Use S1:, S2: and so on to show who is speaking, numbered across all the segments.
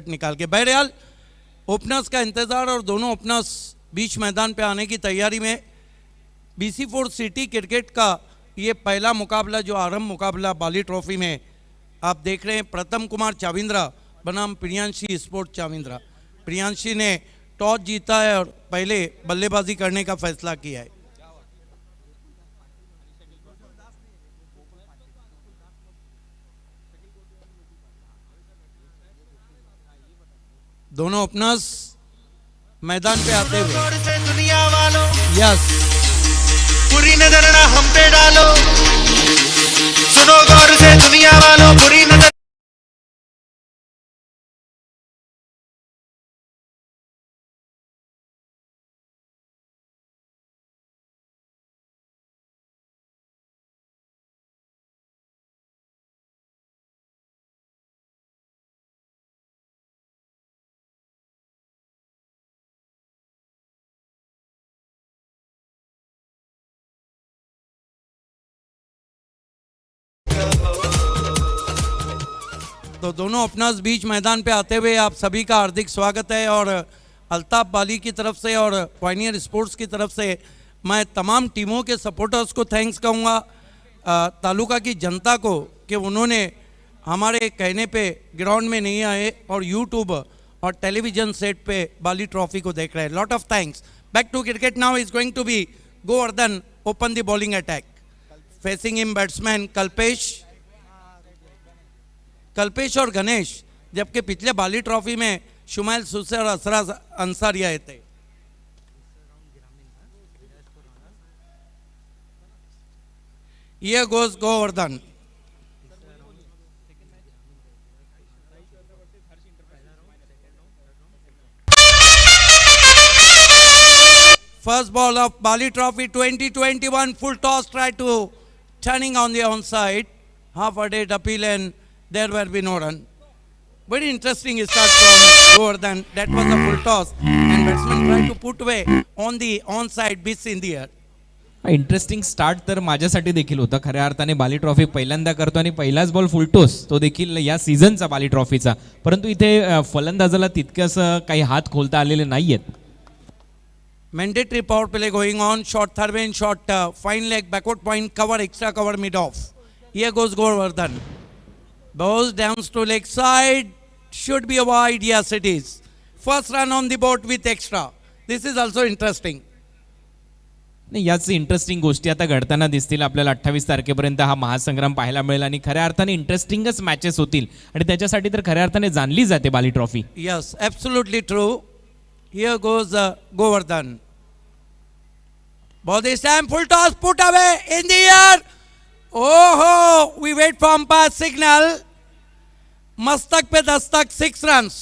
S1: Wicket निकाल के। बहरहाल ओपनर्स का इंतज़ार और दोनों ओपनर्स बीच मैदान पे आने की तैयारी में। BC4 सिटी क्रिकेट का ये पहला मुकाबला जो आरंभ मुकाबला बाली ट्रॉफी में आप देख रहे हैं, प्रथम कुमार चाविंद्रा बनाम प्रियांशी स्पोर्ट चाविंद्रा। प्रियांशी ने टॉस जीता है और पहले बल्लेबाजी करने का फैसला किया है। दोनों ओपनर्स मैदान पे आते हुए।
S2: दुनिया वालों
S1: यस,
S2: बुरी नजर ना हम पे डालो, सुनो गौर से दुनिया वालों, बुरी नजर।
S1: तो दोनों ओपनर्स बीच मैदान पे आते हुए आप सभी का हार्दिक स्वागत है। और अल्ताफ बाली की तरफ से और पायनियर स्पोर्ट्स की तरफ से मैं तमाम टीमों के सपोर्टर्स को थैंक्स कहूँगा, तालुका की जनता को कि उन्होंने हमारे कहने पे ग्राउंड में नहीं आए और यूट्यूब और टेलीविजन सेट पे बाली ट्रॉफी को देख रहे हैं। Lot of thanks. Back to cricket now is going to be Govardhan open the bowling attack, facing him batsman Kalpesh और गणेश, जबकि पिछले बाली ट्रॉफी में शुमाइल सुसे और असराज अंसारी आए थे। ये goes Govardhan. First ball of Bali Trophy 2021, full toss, try to turning on the onside, half a dead appeal and there will be no run. Very interesting start from Govardhan. That was a full toss and batsman tried to put away on the onside, miss in the air.
S3: Interesting start तर माझ्यासाठी देखील होता खऱ्या अर्थाने. बाली trophy पहिल्यांदा करतो आणि पहिलाच बॉल फुलटोस, तो देखील या सीझनचा बाली ट्रॉफीचा. परंतु इथे फलंदाजाला तितकंच काही हात खोलता आलेले नाहीयेत.
S1: Mandatory power play going on. Short third man, short fine leg, backward point, cover, extra cover, mid off. Here goes Govardhan. Bows down to leg side. Should be a wide. Yes, it is. First run on the board with extra. This is also interesting.
S3: नाही, याच interesting गोष्टी आता घडताना दिसतील आपल्याला. 28 तारखेपर्यंत हा महासंग्राम पाहायला मिळेल आणि खऱ्या अर्थाने इंटरेस्टिंगच मॅचेस होतील आणि त्याच्यासाठी तर खऱ्या अर्थाने जाणली जाते बाली trophy.
S1: Yes, absolutely true. Here goes Govardhan. Ball this time, full toss, put away in the air. Oh, we wait for umpire signal. Mastak pe dastak, 6 runs.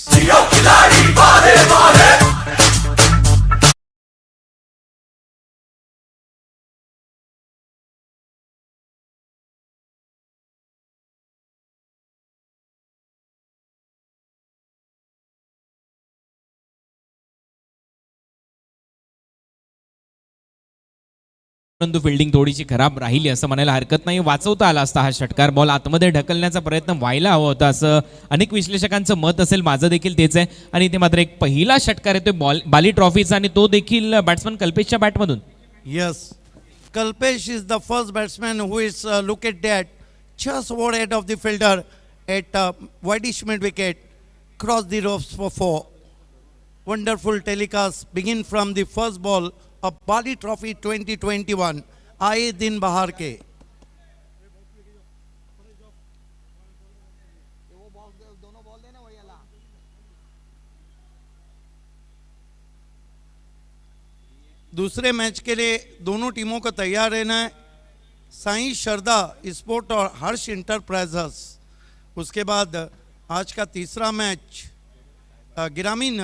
S3: परंतु फिल्डिंग थोडीशी खराब राहिली असं म्हणायला हरकत नाही. वाचवता आला असता हा षटकार. बॉल आतमध्ये ढकलण्याचा प्रयत्न व्हायला हवा होता असं अनेक विश्लेषकांचं मत असेल, माझं देखील तेच आहे. आणि इथे मात्र एक पहिला षटकार येतोय बाली ट्रॉफीचा आणि तो देखील batsman कल्पेशच्या बॅटमधून.
S1: Yes, Kalpesh is the first batsman who is looked at just over head of the fielder at wideish mid wicket, cross the ropes for 4. Wonderful telecast begin from the first ball of Bali Trophy 2021. आए दिन बहार के. दूसरे match के लिए दोनों टीमों को तैयार रहना है. साईं श्रद्धा स्पोर्ट और हर्ष इंटरप्राइजेस. उसके बाद आज का तीसरा मैच ग्रामीण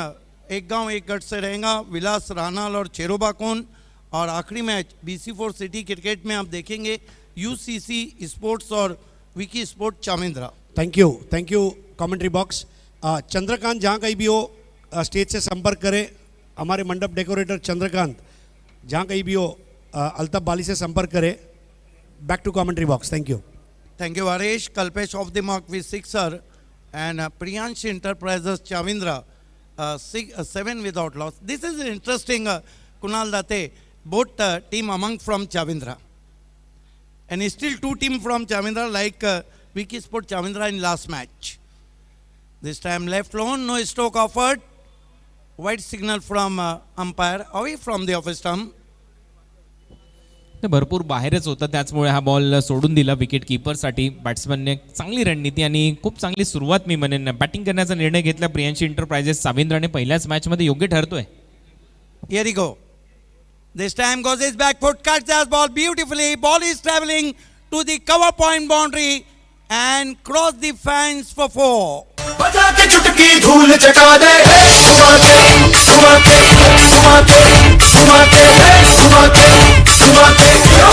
S1: एक गांव एक गढ़ से रहेगा, विलास रानाल और चेरोबाकोन. और आखिरी मैच BC4 सिटी क्रिकेट में आप देखेंगे UCC स्पोर्ट्स और Vicky sport Chamindra.
S4: Thank you commentary box. Chandrakant जहाँ कहीं भी हो स्टेज से संपर्क करें. हमारे मंडप डेकोरेटर चंद्रकांत जहाँ कहीं भी हो अल्ताफ बाली से संपर्क करें. Back to commentary box. Thank you
S1: Harish. Kalpesh off the mark with sixer and Priyansh Enterprises Chavindra, 7 without loss. This is interesting, Kunal Date, both team among from Chavindra. And still 2 team from Chavindra like Vicky Sport Chavindra in last match. This time left lone, no stroke offered. White signal from umpire, away from the office stump.
S3: ते भरपूर बाहेरच होतं, त्याचमुळे हा ball सोडून दिला wicket कीपरसाठी. बॅट्समनने चांगली रणनीती आणि खूप चांगली सुरुवात मी म्हणेन. बॅटिंग करण्याचा निर्णय घेतला प्रियांशी एंटरप्राइजेस चाविंद्राने. पहिल्याच मॅचमध्ये योग्य ठरतोय.
S1: Here he go. This time goes his back foot, cuts that ball beautifully. Ball is traveling to the cover point boundary and cross the fence for 4.
S2: बजा के चुटकी धूल चटा दे सुमाते सुमाते सुमाते सुमाते सुमाते सुमाते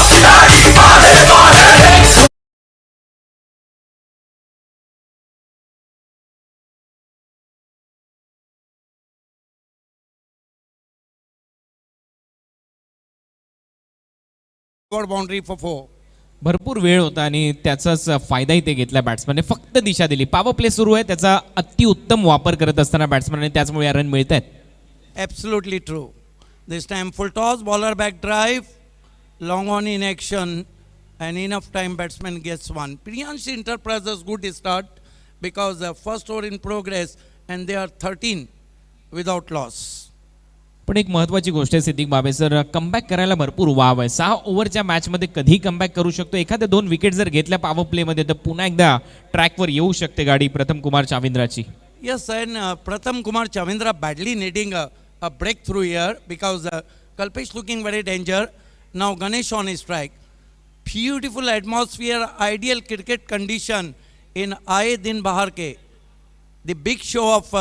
S2: खिलाड़ी मारे मारे
S1: Cover boundary for 4.
S3: भरपूर वेळ होता आणि त्याचाच फायदाही ते घेतला बॅट्समनने. फक्त दिशा दिली. पॉवर प्ले सुरू आहे, त्याचा अतिउत्तम वापर करत असताना बॅट्समनने त्याचमुळे या रन मिळत आहेत.
S1: Absolutely true. This time full toss, bowler back drive, long on in action, and enough time batsman gets 1. Priyansh Enterprises good start because the first over in progress and they are 13 without loss.
S3: पण एक महत्त्वाची गोष्ट आहे सिद्दीक बाबे sir, comeback करायला भरपूर वाव आहे. 6 ओव्हरच्या मॅचमध्ये कधी कमबॅक करू शकतो. एखाद्या 2 विकेट जर घेतल्या पॉवर प्लेमध्ये तर पुन्हा एकदा ट्रॅकवर येऊ शकते गाडी प्रथम Kumar चाविंद्राची.
S1: Yes, and Pratham Kumar Chavindra badly needing a breakthrough here because Kalpesh looking very danger. Now Ganesh on his strike. Beautiful atmosphere, ideal cricket condition in Aaye Din Bahar Ke. The big show of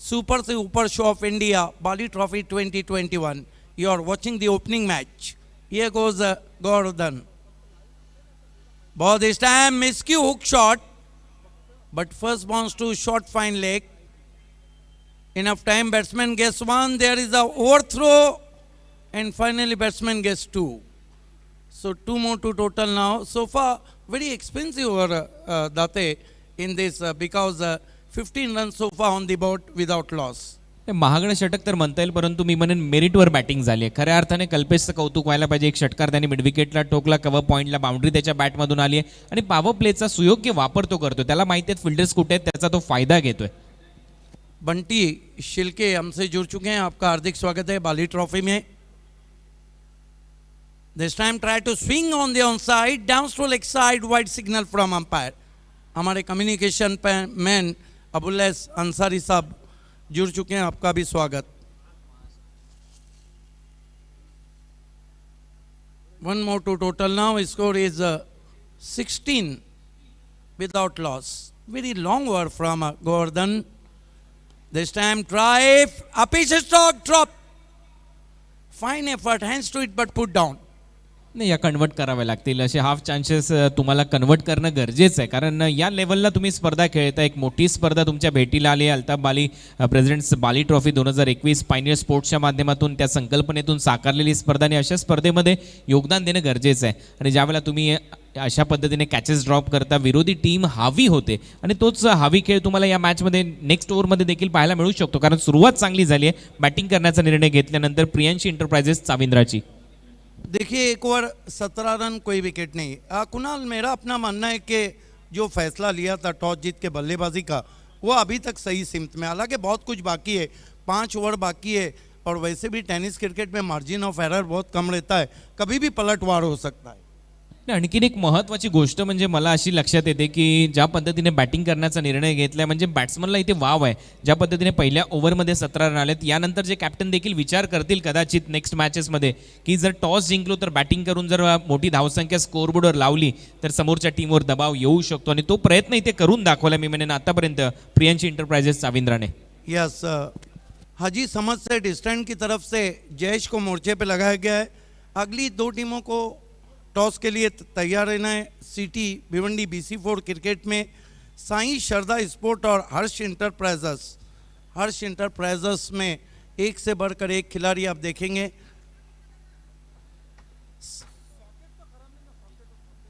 S1: Super Se Upar show of India, Bali Trophy 2021. You are watching the opening match. Here goes Gordon. Ball this time, miscue hook shot. But first bounce to short fine leg. Enough time, batsman gets 1. There is a overthrow. And finally batsman gets 2. So 2 more to total now. So far, very expensive over Date in this because 15 runs so far on the board without loss.
S3: महागडं षटक तर म्हणता येईल, परंतु मी म्हणेन मेरिटवर batting झाली आहे. खऱ्या अर्थाने कल्पेशचं कौतुक व्हायला पाहिजे. एक षटकार त्याने मिड विकेटला ठोकला, कव्हर पॉईंटला बाउंड्री त्याच्या बॅटमधून आली आहे आणि पॉवर प्लेचा सुयोग्य वापर तो करतो. त्याला माहिती आहे फिल्डर्स कुठे आहेत, त्याचा तो फायदा घेतोय.
S1: बंटी शिल्के हमसे जुड़ चुके हैं, आपका हार्दिक स्वागत है बाली ट्रॉफी में. This time try to swing on the onside, down to leg side, wide signal from umpire. हमारे कम्युनिकेशन मैन अबुल्लैस अंसारी साहब जुड़ चुके हैं, आपका भी स्वागत. 1 more to total now. Score is 16 without loss. Very long over from Gordon. This time drive, a pitch stroke, drop. Fine effort, hands to it but put down.
S3: नाही, या कन्वर्ट कराव्या लागतील. असे हाफ चान्सेस तुम्हाला convert करणं गरजेचं आहे, कारण या लेवलला तुम्ही स्पर्धा खेळता. एक मोठी स्पर्धा तुमच्या भेटीला आली आहे. अल्ताफ बाली प्रेसिडेंट्स बाली ट्रॉफी 2021 पायनियर स्पोर्ट्सच्या माध्यमातून त्या संकल्पनेतून साकारलेली स्पर्धा आणि अशा स्पर्धेमध्ये योगदान देणं गरजेचं आहे. आणि ज्यावेळेला तुम्ही अशा पद्धतीने कॅचेस ड्रॉप करता, विरोधी टीम हावी होते आणि तोच हावी खेळ तुम्हाला या मॅचमध्ये नेक्स्ट ओव्हरमध्ये देखील पाहायला मिळू शकतो. कारण सुरुवात चांगली झाली आहे बॅटिंग करण्याचा निर्णय घेतल्यानंतर प्रियांशी एंटरप्राइजेस चाविंद्राची.
S1: देखिए एक ओवर 17 रन, कोई विकेट नहीं. कुणाल, मेरा अपना मानना है कि जो फैसला लिया था टॉस जीत के बल्लेबाजी का, वो अभी तक सही सिमत में. हालांकि बहुत कुछ बाकी है, 5 ओवर बाकी है और वैसे भी टेनिस क्रिकेट में मार्जिन ऑफ एरर बहुत कम रहता है, कभी भी पलटवार हो सकता है.
S3: आणखीन एक महत्त्वाची गोष्ट म्हणजे मला अशी लक्षात येते की ज्या पद्धतीने बॅटिंग करण्याचा निर्णय घेतलाय, म्हणजे बॅट्समनला इथे वाव आहे. ज्या पद्धतीने पहिल्या ओव्हरमध्ये 17 रन आलेत, यानंतर जे कॅप्टन देखील विचार करतील कदाचित नेक्स्ट मॅचेसमध्ये की जर टॉस जिंकलो तर बॅटिंग करून जर मोठी धावसंख्या स्कोअरबोर्डवर लावली तर समोरच्या टीमवर दबाव येऊ शकतो आणि तो प्रयत्न इथे करून दाखवला मी म्हणेन आतापर्यंत प्रियांशी एंटरप्राइजेस चाविंद्राने.
S1: यस, हाजी समझ से डिस्टेंट की तरफ से जयेश को मोर्चे पे लगाया गया है. अगली 2 टीमों को टॉस के लिए तैयार रहना है. सिटी भिवंडी BC4 क्रिकेट में साई शरदा स्पोर्ट और हर्ष इंटरप्राइजेस में एक से बढ़कर एक खिलाड़ी आप देखेंगे.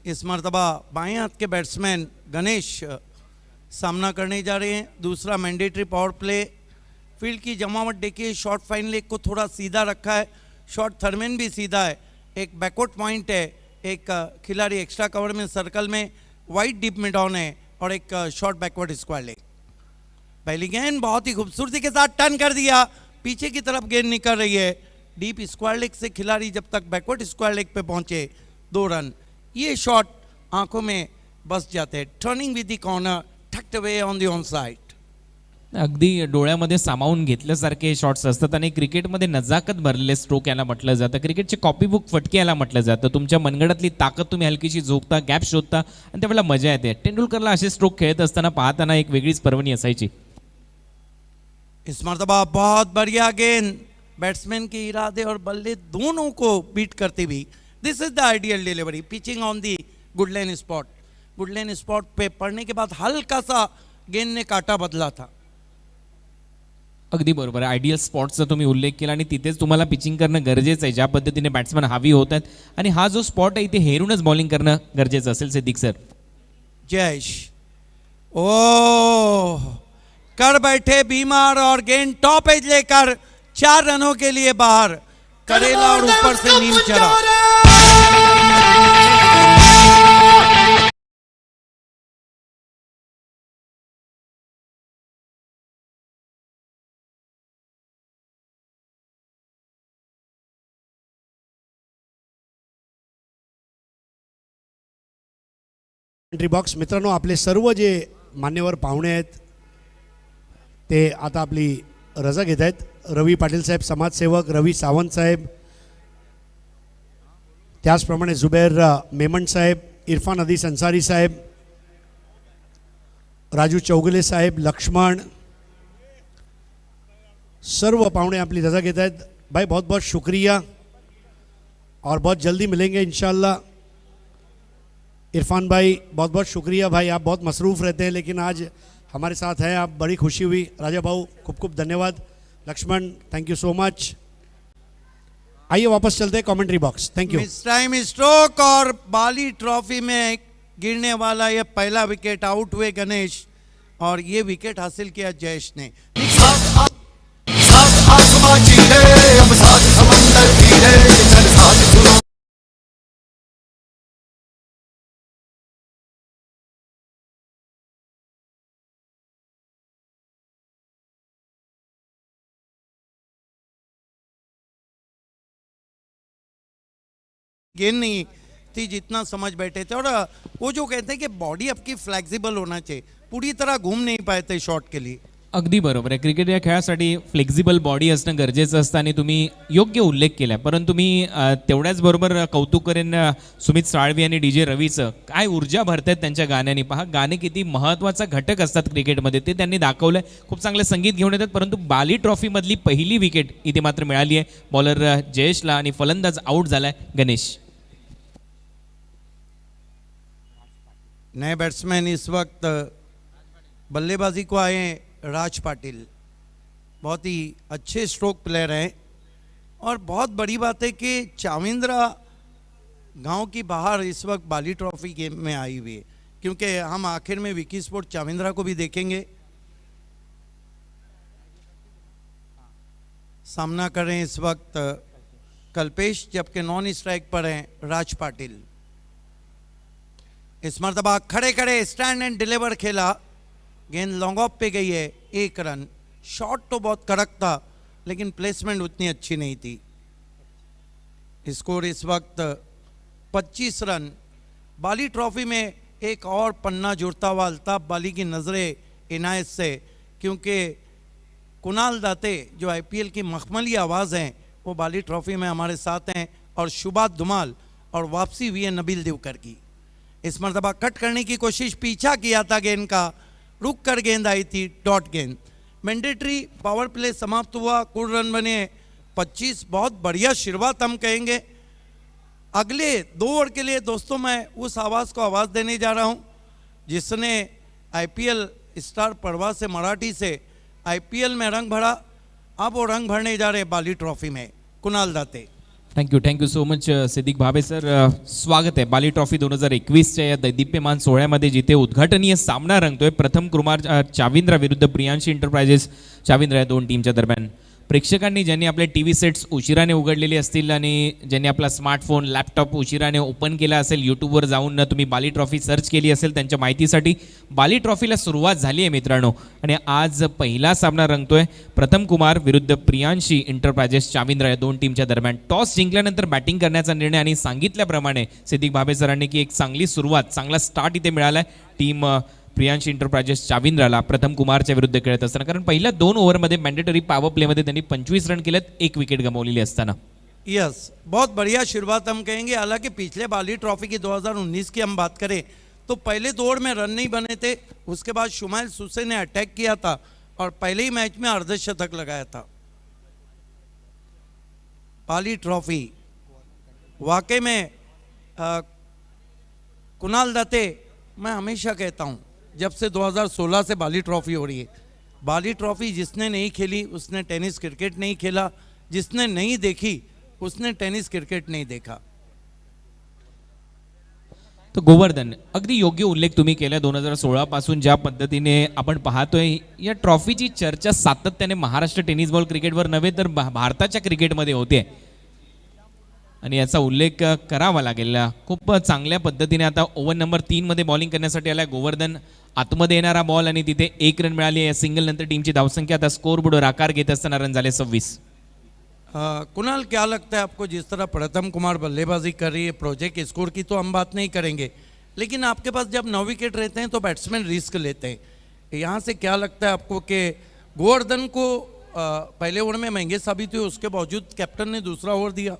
S1: इस मरतबा बाएं हाथ के बैट्समैन गणेश सामना करने जा रहे हैं। दूसरा मैंडेटरी पावर प्ले। फील्ड की जमावट देखिए, शॉर्ट फाइन लेग को थोड़ा सीधा रखा है, शॉर्ट थर्मेन भी सीधा है, एक बैकवर्ड पॉइंट है, एक खिलाड़ी एक्स्ट्रा कवर में सर्कल में वाइड डीप में डाउन है और एक शॉर्ट बैकवर्ड स्क्वायर लेग। पहली गेंद बहुत ही खूबसूरती के साथ टर्न कर दिया, पीछे की तरफ गेंद निकल रही है। डीप स्क्वायर लेग से खिलाड़ी जब तक बैकवर्ड स्क्वायर लेग पे पहुंचे 2 रन। ये शॉट आंखों में बस जाते हैं। Turning with the corner, tucked away on the on side.
S3: अगदी डोळ्यामध्ये सामावून घेतल्यासारखे शॉट्स असतात आणि क्रिकेटमध्ये नजाकत भरलेले स्ट्रोक याला म्हटलं जातं. क्रिकेटचे कॉपीबुक फटके याला म्हटलं जातं. तुमच्या मनगडातली ताकद तुम्ही हलकीशी झोकता, गॅप शोधता आणि त्यावेळेला मजा येते. तेंडुलकरला असे स्ट्रोक खेळत असताना पाहताना एक वेगळीच पर्वणी असायची.
S1: इस मर्तबा बहुत बढ़िया गेंद, बैट्समैन के इरादे और बल्ले दोनों को बीट करती हुई। This is the ideal delivery, pitching on the Goodland spot. Goodland spot पे पड़ने के बाद हल्का सा गेंद ने काटा बदला था।
S3: अगदी बरोबर. आयडियल स्पॉटचा तुम्ही उल्लेख केला आणि तिथेच तुम्हाला पिचिंग करणं गरजेचं आहे. ज्या पद्धतीने बॅट्समन हावी होत आहेत आणि हा जो स्पॉट आहे इथे हेरूनच बॉलिंग करणं गरजेचं असेल सिद्दीक सर.
S1: जयेश ओ कर बैठे बीमार और गेंद टॉप एज लेकर 4 रनों के लिए बाहर। करेला और ऊपर से नीम चढ़ा।
S4: Entry box. मित्रांनो, आपले सर्व जे मान्यवर पाहुणे आहेत ते आता आपली रजा घेत आहेत. रवी पाटील साहेब समाजसेवक, रवी सावंत साहेब, त्याचप्रमाणे जुबैर मेमन साहेब, इरफान हदीस अन्सारी साहेब, राजू चौगुले साहेब, लक्ष्मण, सर्व पाहुणे आपली रजा घेत आहेत. भाई बहुत बहुत शुक्रिया और बहुत जल्दी मिलेंगे इंशाल्लाह. इरफान भाई बहुत बहुत शुक्रिया भाई, आप बहुत मसरूफ़ रहते हैं लेकिन आज हमारे साथ हैं आप, बड़ी खुशी हुई. राजा भाऊ खूब खूब धन्यवाद. Laxman thank you so much. आइए वापस चलते हैं commentary box. Thank you.
S1: Mistime stroke और बाली ट्रॉफी में गिरने वाला ये पहला विकेट. आउट हुए गणेश और ये विकेट हासिल किया जयेश ने. गेंद नहीं थी जितना समझ बैठे थे और वो जो कहते हैं कि बॉडी आपकी फ्लेक्सिबल होना चाहिए, पूरी तरह घूम नहीं पाए थे शॉट के लिए.
S3: अगदी बरोबर आहे. क्रिकेट या खेळासाठी फ्लेक्झिबल बॉडी असणं गरजेचं असतं आणि तुम्ही योग्य उल्लेख केला. परंतु मी तेवढ्याच बरोबर कौतुक करेन सुमित साळवी आणि DJ रवीचं. काय ऊर्जा भरतायत त्यांच्या गाण्यांनी. पहा गाणे किती महत्त्वाचा घटक असतात क्रिकेटमध्ये, ते त्यांनी दाखवलं. खूप चांगलं संगीत घेऊन येतात. परंतु बाली ट्रॉफीमधली पहिली विकेट इथे मात्र मिळाली आहे बॉलर जयेशला आणि फलंदाज आऊट झालाय गणेश.
S1: नए बैट्समैन इस वक्त बल्लेबाजी को आए राज पाटिल. बहुत ही अच्छे स्ट्रोक प्लेयर हैं और बहुत बड़ी बात है कि चाविंद्रा गांव की बाहर इस वक्त बाली ट्रॉफी गेम में आई हुई है, क्योंकि हम आखिर में विकी स्पोर्ट चाविंद्रा को भी देखेंगे. सामना कर रहे हैं इस वक्त कल्पेश, जबकि नॉन स्ट्राइक पर हैं राज पाटिल. इस मरतबा खड़े खड़े स्टैंड एंड डिलीवर खेला. गेंद लॉन्ग ऑफ पे गई है, 1 रन. शॉट तो बहुत कड़क था लेकिन प्लेसमेंट उतनी अच्छी नहीं थी. स्कोर इस वक्त 25 रन. बाली ट्रॉफी में एक और पन्ना जुड़ता हुआ अल्ताफ बाली की नज़रें इनायत से, क्योंकि कुणाल दाते जो IPL की मखमली आवाज़ हैं वो बाली ट्रॉफी में हमारे साथ हैं, और शुभात धुमाल और वापसी हुई है नबील देवकर की. इस मरतबा कट करने की कोशिश, पीछा किया था गेंद का, रुक कर गेंद आई थी, डॉट गेंद. मैंडेटरी पावर प्ले समाप्त हुआ, कुल रन बने 25. बहुत बढ़िया शुरुआत हम कहेंगे. अगले 2 ओवर के लिए दोस्तों मैं उस आवाज़ को आवाज़ देने जा रहा हूँ जिसने IPL स्टार पड़वा से, मराठी से IPL में रंग भरा. अब वो रंग भरने जा रहे बाली ट्रॉफी में, Kunal Date.
S3: Thank you so much Siddiq Bhabe sir. स्वागत आहे बाली ट्रॉफी 2021च्या या दैदिप्यमान सोहळ्यामध्ये जिथे उद्घाटनीय सामना रंगतोय. प्रथम कुमार चाविंद्रा विरुद्ध प्रियांशी इंटरप्राइजेस चाविंद्रा या दोन टीमच्या दरम्यान. प्रेक्षकांनी ज्यांनी आपले टी व्ही सेट्स उशिराने उघडलेले असतील आणि ज्यांनी आपला स्मार्टफोन लॅपटॉप उशिराने ओपन केला असेल, यूट्यूबवर जाऊन तुम्ही बाली ट्रॉफी सर्च केली असेल, त्यांच्या माहितीसाठी बाली ट्रॉफीला सुरुवात झाली आहे मित्रांनो. आणि आज पहिला सामना रंगतोय प्रथम कुमार विरुद्ध प्रियांशी इंटरप्राइजेस चाविंद्रा या दोन टीमच्या दरम्यान. टॉस जिंकल्यानंतर बॅटिंग करण्याचा निर्णय आणि सांगितल्याप्रमाणे सिद्दीक भाबे सरांनी की एक चांगली सुरुवात, चांगला स्टार्ट इथे मिळाला आहे टीम प्रियांशी इंटरप्राइजेस चाविंद्राला प्रथम कुमारच्या विरुद्ध खेळत असताना. कारण पहिल्या 2 ओव्हरमध्ये मॅन्डेटरी पॉवर प्लेमध्ये त्यांनी 25 रन केलेत, 1 विकेट गमावलेली असताना.
S1: यस, बहुत बढ़िया शुरुआत हम कहेंगे. हालांकि पिछले बाली ट्रॉफी की 2019 की हम बात करें तो पहले 2 ओवर में रन नहीं बने थे. उसके बाद शुमाइल सुसे ने अटैक किया था और पहले ही मैच में अर्धशतक लगाया था. बाली ट्रॉफी वाकई में कुणाल दत्ते, मैं हमेशा कहता हूँ जब से 2016 से बाली ट्रॉफी हो रही है, बाली ट्रॉफी जिसने नहीं खेली उसने टेनिस क्रिकेट नहीं खेला, जिसने नहीं देखी उसने टेनिस क्रिकेट नहीं देखा.
S3: तर गोवर्धन, अगदी योग्य उल्लेख तुम्ही केला. 2016 पासून ज्या पद्धतीने आपण पाहतोय या ट्रॉफीची चर्चा सातत्याने महाराष्ट्र टेनिस बॉल क्रिकेटवर नव्हे तर भारताच्या क्रिकेटमध्ये होते आणि याचा उल्लेख करावा लागेल. खूप चांगल्या पद्धतीने आता ओव्हर नंबर 3 मध्ये बॉलिंग करण्यासाठी आला गोवर्धन. आतमध्ये येणारा बॉल आणि तिथे 1 रन मिळाली. या सिंगल नंतर टीमची धावसंख्या आता स्कोर बोर्डवर आकार घेत असताना रन झाले 26.
S1: कुणाल, क्या लगता है आपको, जिस तरह प्रथम कुमार बल्लेबाजी कर रही है, प्रोजेक्ट स्कोर की तो हम बात नहीं करेंगे, लेकिन आपके पास जब 9 विकेट रहते हैं तो बैट्समैन रिस्क लेते हैं. यहाँ से क्या लगता है आपको कि गोवर्धन को पहले ओवर में महंगे साबित हुए, उसके बावजूद कैप्टन ने दूसरा ओवर दिया?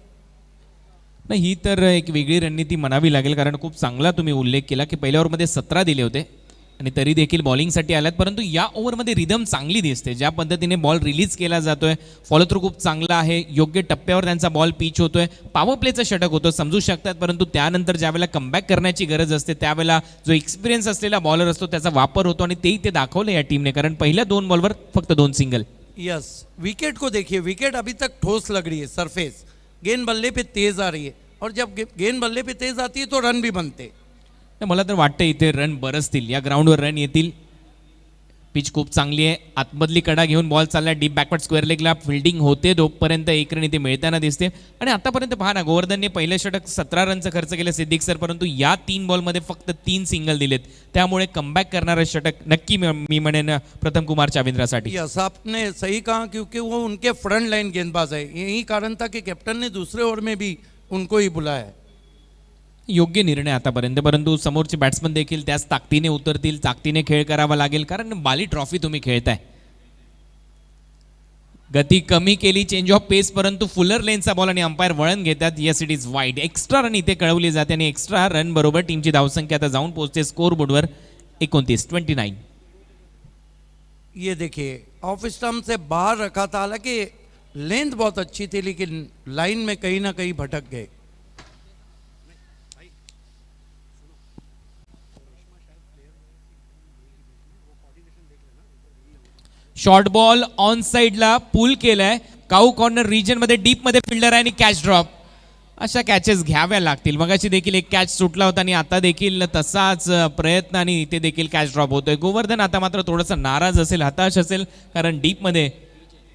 S3: नाही, ही तर एक वेगळी रणनीती म्हणावी लागेल. कारण खूप चांगला तुम्ही उल्लेख केला की पहिल्या ओव्हरमध्ये 17 दिले होते आणि तरी देखील बॉलिंगसाठी आल्यात. परंतु या ओव्हरमध्ये रिदम चांगली दिसते. ज्या पद्धतीने बॉल रिलीज केला जातोय, फॉलो थ्रू खूप चांगला आहे, योग्य टप्प्यावर त्यांचा बॉल पिच होतोय, पॉवर प्लेचं षटक होतं समजू शकतात. परंतु त्यानंतर ज्यावेळेला कमबॅक करण्याची गरज असते त्यावेळेला जो एक्सपिरियन्स असलेला बॉलर असतो त्याचा वापर होतो आणि तेही ते दाखवलं या टीमने. कारण पहिल्या 2 बॉलवर फक्त 2 सिंगल.
S1: यस, विकेट को देखिए, विकेट अभी तक ठोस लग रही है, सरफेस गेंद बल्ले पे तेज आ रही है और जब गेंद बल्ले पे तेज आती है तो रन भी बनते.
S3: मला तर वाटतं इथे रन बरसतील, या ग्राउंडवर रन येतील. पिच खूप चांगली आहे. आतमधली कडा घेऊन बॉल चालला डीप बॅकवर्ड स्क्वेअर लेगला, फिल्डिंग होते तोपर्यंत 1 रन इथे मिळताना दिसते. आणि आतापर्यंत पहा ना, गोवर्धनने पहिलं षटक 17 रनचं खर्च केलं सिद्दीक सर, परंतु या 3 बॉलमध्ये फक्त 3 सिंगल दिलेत. त्यामुळे कमबॅक करणारं षटक नक्की मी म्हणेन प्रथम कुमार चाविंद्रासाठी.
S1: यस, आपने सही कहा, क्योंकि वो उनके फ्रंट लाइन गेंदबाज है. यही कारण था कि कैप्टन ने दूसरे ओवर में भी उनको ही बुलाया.
S3: योग्य निर्णय आतापर्यंत. परंतु समोरचे बॅट्समन देखील त्याच ताकदीने उतरतील, ताकदीने खेळ करावा लागेल. कारण बाली ट्रॉफी तुम्ही खेळताय. गती कमी केली, चेंज ऑफ पेस, परंतु फुलर लेनचा बॉल आणि अंपायर वळण घेतात. Yes, it is wide. Extra run इथे कळवली जाते आणि एक्स्ट्रा रन बरोबर टीमची धावसंख्या आता जाऊन पोहोचते स्कोर बोर्डवर 29.
S1: ये देखिए, ऑफ स्टंप से बाहर रखा था, हालांकि लेंथ बहुत अच्छी थी लेकिन लाइन में कहीं ना कहीं भटक गए.
S3: शॉर्ट बॉल ऑन साइडला पुल केलाय. काऊ कॉर्नर रिजन मध्ये डीप मध्ये फिल्डर आहे आणि कॅच ड्रॉप. अशा कॅचेस घ्याव्या लागतील. मगाशी देखील एक कॅच सुटला होता आणि आता देखील तसाच प्रयत्न आणि इथे देखील कॅच ड्रॉप होतोय. गोवर्धन आता मात्र थोडासा नाराज असेल, हताश असेल, कारण डीप मध्ये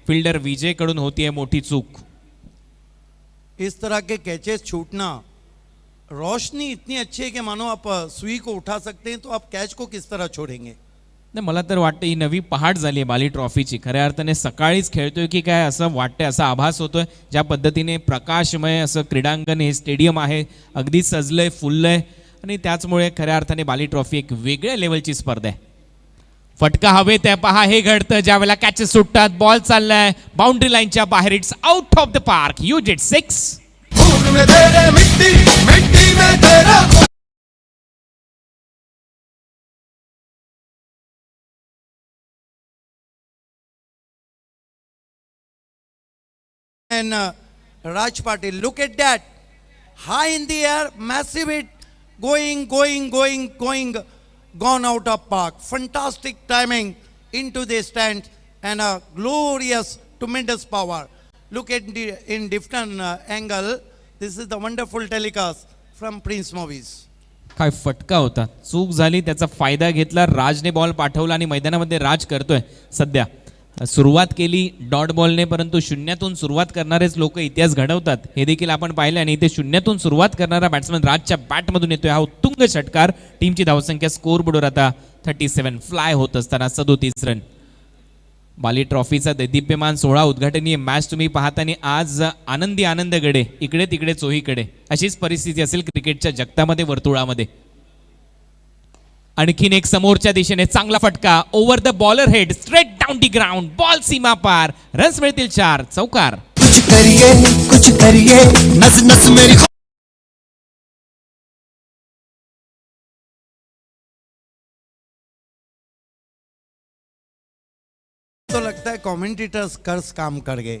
S3: फील्डर विजय कडून होतीये मोठी चूक.
S1: इस तरह के कैचेस छूटना, रोशनी इतनी अच्छी है कि मानो आप सुई को उठा सकते हैं, तो आप कैच को किस तरह छोड़ेंगे?
S3: नाही, मला तर वाटतं ही नवी पहाट झाली आहे बाली ट्रॉफीची. खऱ्या अर्थाने सकाळीच खेळतोय की काय असं वाटतंय, असा आभास होतोय. ज्या पद्धतीने प्रकाशमय असं क्रीडांगण, हे स्टेडियम आहे, अगदी सजलंय, फुललंय आणि त्याचमुळे खऱ्या अर्थाने बाली ट्रॉफी एक वेगळ्या लेवलची स्पर्धा आहे. फटका हवेत आहे, पहा हे घडतं ज्यावेळेला कॅचेस सुटतात. बॉल चाललाय बाउंड्री लाईनच्या बाहेर. It's out of the park. You did 6.
S1: And Raj Patil, look at that, high in the air, massive hit, going, gone out of park. Fantastic timing into the stand and a glorious, tremendous power. Look at in different angle. This is the wonderful telecast from Prince movies.
S3: काय फटका होता, चूक झाली, त्याचा फायदा घेतला, राजने ball पाठवला आणि मैदानामध्ये राज करतोय सध्या. सुरुवात केली डॉट बॉलने, परंतु शून्यातून सुरुवात करणारेच लोक इतिहास घडवतात हे देखील आपण पाहिलं. आणि इथे शून्यातून सुरुवात करणारा बॅट्समन राजच्या बॅटमधून येतोय हा उत्तुंग षटकार. टीमची धावसंख्या स्कोर बोर्डवर आता 37 फ्लाय होत असताना 37 रन. बाली ट्रॉफीचा दैदिप्यमान 16 उद्घाटनीय मॅच तुम्ही पाहताना आज आनंदी आनंदगडे, इकडे तिकडे चोहीकडे अशीच परिस्थिती असेल क्रिकेटच्या जगतामध्ये, वर्तुळामध्ये. आणखीन एक समोरच्या दिशेने चांगला फटका, over the bowler head, straight down the ground, ball सीमा पार, रन्स मिळतील 4, चौकार.
S5: कुछ करिए नस नस मेरी.
S1: तो लगता है कमेंटेटर्स कर्स काम कर गए.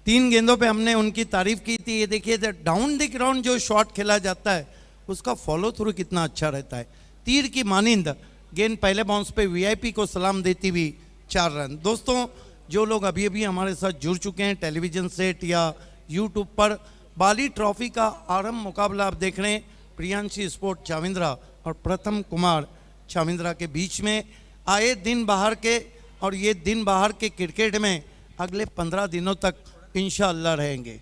S1: 3 गेंदों पे हमने उनकी तारीफ की थी. ये देखिए डाउन द ग्राउंड जो शॉट खेला जाता है उसका फॉलो थ्रू कितना अच्छा रहता है. तीर की मानिंद गेंद पहले बाउंस पे वीआईपी को सलाम देती हुई 4 रन. दोस्तों, जो लोग अभी अभी हमारे साथ जुड़ चुके हैं टेलीविजन सेट या यूट्यूब पर, बाली ट्रॉफी का आरंभ मुकाबला आप देख रहे हैं प्रियांशी स्पोर्ट चाविंद्रा और प्रथम कुमार चाविंद्रा के बीच में. आए दिन बाहर के, और ये दिन बाहर के क्रिकेट में अगले 15 दिनों तक इंशाअल्लाह रहेंगे.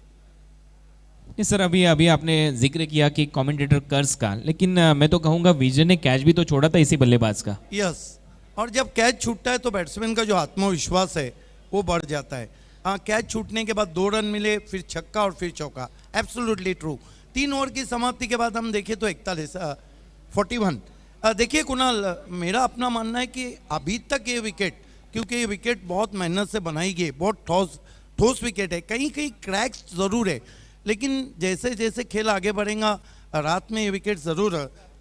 S3: सर अभी आपने जिक्र किया कि कमेंटेटर कर्स का, लेकिन मैं तो कहूंगा विजय ने कैच भी तो छोड़ा था इसी बल्लेबाज का.
S1: यस, और जब कैच छूटता है तो बैट्समैन का जो आत्मविश्वास है वो बढ़ जाता है. हाँ, कैच छूटने के बाद 2 रन मिले, फिर छक्का और फिर चौका. Absolutely true. 3 ओवर की समाप्ति के बाद हम देखें तो 41. देखिए कुणाल, मेरा अपना मानना है कि अभी तक ये विकेट, क्योंकि ये विकेट बहुत मेहनत से बनाई गई, बहुत ठोस विकेट है, कहीं कहीं क्रैक्स ज़रूर है, लेकिन जैसे जैसे खेल आगे बढ़ेगा रात में ये विकेट ज़रूर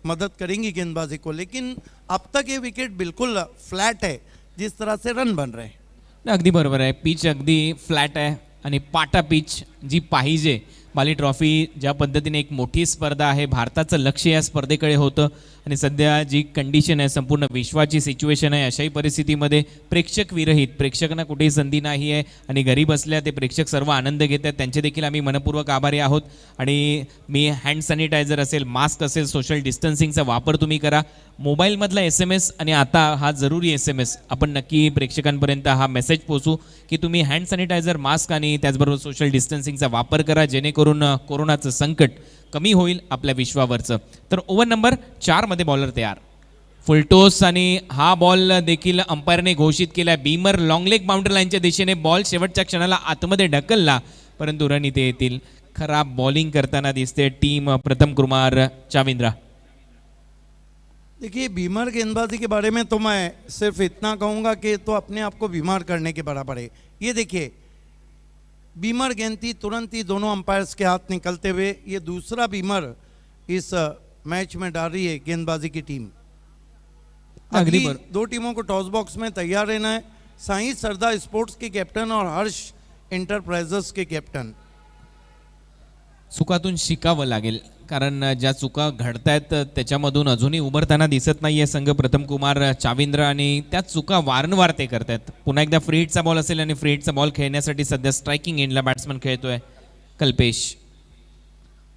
S1: मदद करेंगी गेंदबाजी को. लेकिन अब तक ये विकेट बिल्कुल फ्लॅट है जिस तरह से रन बन रहे हैं.
S3: अगदी बरोबर आहे, पिच अगदी फ्लॅट आहे आणि पाटा पिच जी पाहिजे. बाली ट्रॉफी ज्या पद्धतीने एक मोठी स्पर्धा आहे, भारताचं लक्ष या स्पर्धेकडे होतं आणि सध्या जी कंडिशन आहे, संपूर्ण विश्वाची सिच्युएशन आहे, अशाही परिस्थितीमध्ये प्रेक्षक विरहित, प्रेक्षकांना कुठेही संधी नाही आहे आणि घरी बसल्या ते प्रेक्षक सर्व आनंद घेत आहेत, त्यांचे देखील आम्ही मनपूर्वक आभारी आहोत. आणि मी हँड सॅनिटायझर असेल, मास्क असेल, सोशल डिस्टन्सिंगचा वापर तुम्ही करा. मोबाईलमधला SMS आणि आता हा जरुरी SMS आपण नक्की प्रेक्षकांपर्यंत हा मेसेज पोहोचू की तुम्ही हँड सॅनिटायझर, मास्क आणि त्याचबरोबर सोशल डिस्टन्सिंगचा वापर करा, जेणेकरून कोरोनाचं संकट कमी होईल आपल्या विश्वावरचं. तर ओव्हर नंबर 4 मध्ये बॉलर तयार, फुलटोस, आणि हा बॉल देखील अंपायरने घोषित केला. बीमर लॉंग लेग बाउंड्री लाईनच्या दिशेने बॉल शेवटच्या क्षणाला आतमध्ये ढकलला, परंतु रन इथे येतील. खराब बॉलिंग करताना दिसते टीम प्रथम कुमार चाविंद्रा.
S1: देखिए, बीमार गेंदबाजी के बारे में तो मैं सिर्फ इतना कहूँगा कि तो अपने आप को बीमार करने के बराबर है. ये देखिए, बीमर गेंद थी, तुरंत ही दोनों अंपायर्स के हाथ निकलते हुए ये दूसरा बीमर इस मैच में डाल रही है गेंदबाजी की टीम. अगली 2 टीमों को टॉस बॉक्स में तैयार रहना है. साई सरदा स्पोर्ट्स के कैप्टन और हर्ष एंटरप्राइजेस के कैप्टन.
S3: चुकातून शिकावं लागेल, कारण ज्या चुका घडतायत त्याच्यामधून अजूनही उभरताना दिसत नाहीये संघ प्रथम कुमार चाविंद्र, आणि त्या चुका वारंवार ते करतायत. पुन्हा एकदा फ्री हिटचा बॉल असेल आणि फ्री हिटचा बॉल खेळण्यासाठी सध्या स्ट्रायकिंग एंडला बॅट्समन खेळतोय Kalpesh.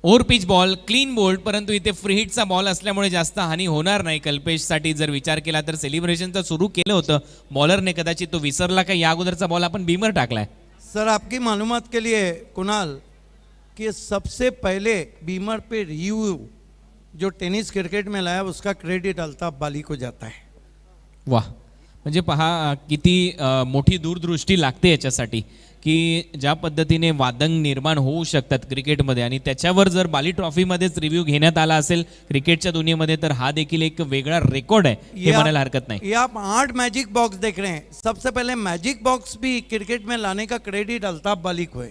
S3: Over pitch ball, clean bowled, परंतु इथे फ्री हिटचा बॉल असल्यामुळे जास्त हानी होणार नाही कल्पेशसाठी. जर विचार केला तर सेलिब्रेशनचं सुरू केलं होतं बॉलरने, कदाचित तो विसरला का या अगोदरचा बॉल आपण बीमर टाकलाय.
S1: सर, आपकी मालूमात के लिए कुणाल, कि सबसे पहले बीमर पे रिव्यू जो टेनिस क्रिकेट में लाया उसका क्रेडिट अल्ताफ बाली को जाता है.
S3: वाह, म्हणजे पहा किती मोठी दूरदृष्टी लागते याच्यासाठी की ज्या पद्धतीने वादंग निर्माण होऊ शकतात क्रिकेटमध्ये, आणि त्याच्यावर जर बाली ट्रॉफीमध्येच रिव्ह्यू घेण्यात आला असेल क्रिकेटच्या दुनियेमध्ये तर हा देखील एक वेगळा रेकॉर्ड आहे, हे म्हणायला हरकत नाही.
S1: ये आप 8 मैजिक बॉक्स देख रहे हैं. सबसे पहले मैजिक बॉक्स भी क्रिकेट में लाने का क्रेडिट अल्ताफ बाली को है.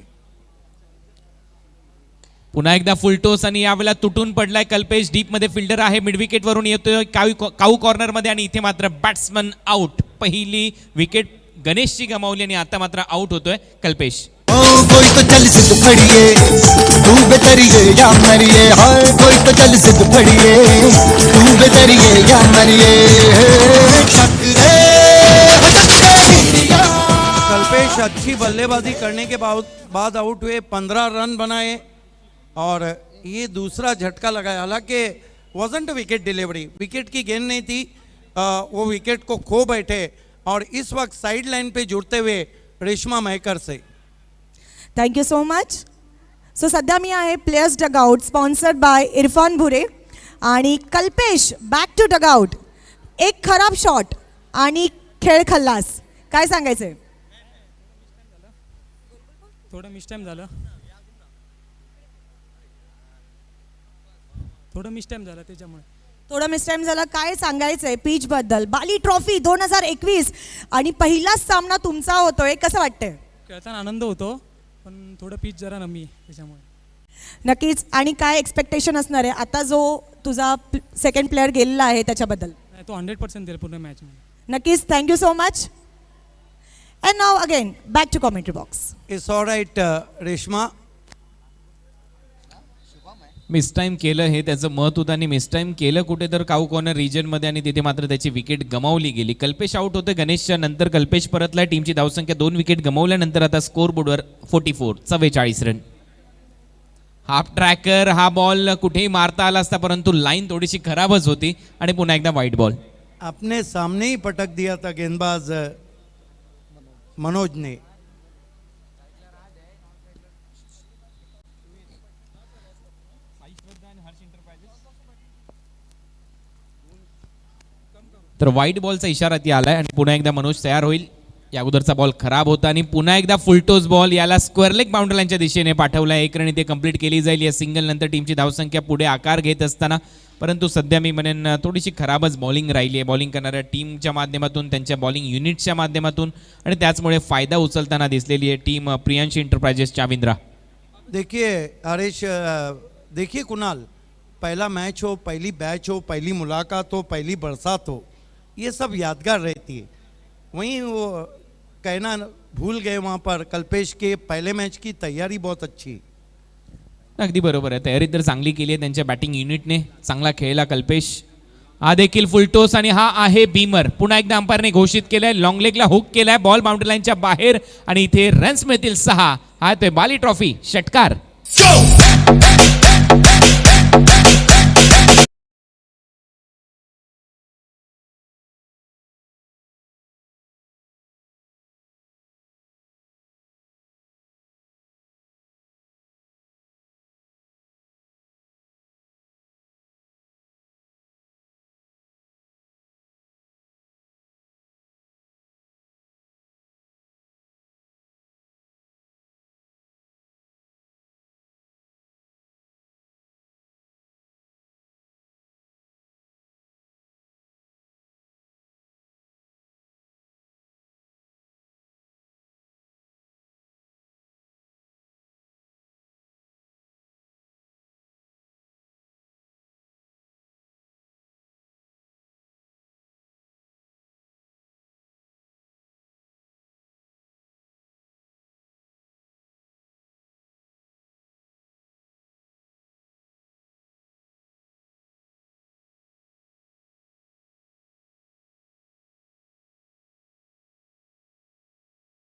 S3: पुन्हा एकदा फुलटोस, आणि यावेळेला तुटून पडलाय कल्पेश. डीप मध्ये फिल्डर आहे, मिड विकेट वरून येतोय काऊ कॉर्नर मध्ये, आणि इथे मात्र बॅट्समन आउट. पहिली विकेट गणेशची गमावली आणि आता मात्र आउट होतोय कल्पेश.
S5: कोई तो चल सिद्ध फड़िए तू बेतरिए या मरिए, हाय कोई तो चल सिद्ध फड़िए तू बेतरिए या मरिए.
S1: कल्पेश अच्छी बल्लेबाजी करने के बाद आउट हुए, 15 रन बनाए. और ये दूसरा झटका लगाया, हालांकि वॉजंट विकेट डिलीवरी, विकेट की गेंद नहीं थी, वो विकेट को खो बैठे और इस वक्त साइड लाइन पे जुड़ते हुए रेशमा महकर से।
S6: Thank you so much. सो सध्या मी आहे players dugout sponsored by Irfan भुरे आणि कल्पेश बॅक टू डगआउट. एक खराब शॉट आणि खेळ खल्लास, काय सांगायचंय?
S7: थोडं मिस टाईम झालं त्याच्यामुळे.
S6: थोडं मिसटाईम झालं, काय सांगायचंय पिच बद्दल? बाली ट्रॉफी 2021 आणि पहिलाच सामना तुमचा होतोय, कसं वाटतंय?
S7: खेळताना आनंद होतो, पण थोडं पिच जरा नमी त्याच्यामुळे.
S6: नक्कीच. आणि काय एक्सपेक्टेशन असणार आहे आता जो तुझा सेकंड प्लेअर गेलेला आहे त्याच्याबद्दल?
S7: नाही, तो 100% देईल पूर्ण मॅचमध्ये.
S6: नक्कीच. Thank you so much. And now again back to commentary box.
S1: It's all right Reshma.
S3: Mistime केलं हे त्याचं मत होतं आणि मिसटाईम केलं कुठे तर काऊ कॉर्नर रिजनमध्ये आणि तिथे मात्र त्याची विकेट गमावली गेली. कल्पेश आउट होते गणेशच्या नंतर. कल्पेश परतलाय. टीमची धावसंख्या 2 विकेट गमावल्यानंतर आता स्कोर बोर्डवर 44 रन. हाफ ट्रॅकर, हा बॉल कुठेही मारता आला असता परंतु लाईन थोडीशी खराबच होती आणि पुन्हा एकदा वाईट बॉल.
S1: अपने सामने ही पटक दिया था गेंदबाज मनोज ने.
S3: तर वाईट बॉलचा इशारा ती आलाय आणि पुन्हा एकदा मनोज तयार होईल. या अगोदरचा बॉल खराब होता आणि पुन्हा एकदा फुलटोस बॉल, याला स्क्वेअर लेग बाउंड्री लाईनच्या दिशेने पाठवला. 1 रन इथे कंप्लीट केली जाईल. या सिंगल नंतर टीमची धावसंख्या पुढे आकार घेत असताना, परंतु सध्या मी म्हणेन थोडीशी खराबच बॉलिंग राहिली आहे. बॉलिंग करणाऱ्या टीमच्या माध्यमातून, त्यांच्या बॉलिंग युनिटच्या माध्यमातून आणि त्याचमुळे फायदा उचलताना दिसलेली आहे टीम प्रियांशी इंटरप्राइजेस चाविंद्रा.
S1: देखिए हरीश, देखिए कुणाल, पहला मैच हो, पहली बैच हो, पहली मुलाकात हो, पहली बरसात हो, ये सब यादगार रहती है. वहीं वो कहना भूल गए वहाँ पर, कल्पेश के पहले मैच की तैयारी बहुत अच्छी.
S3: अगदी बरोबर आहे. तयारी तर चांगली केली आहे त्यांच्या बॅटिंग युनिटने. चांगला खेळला कल्पेश. हा देखील फुलटोस आणि हा आहे बीमर. पुन्हा एकदा अंपायरने घोषित केलंय. लॉंग लेगला हुक केलाय. बॉल बाउंड्री लाईनच्या बाहेर आणि इथे रन्स मिळतील 6. हा ते बाली ट्रॉफी षटकार.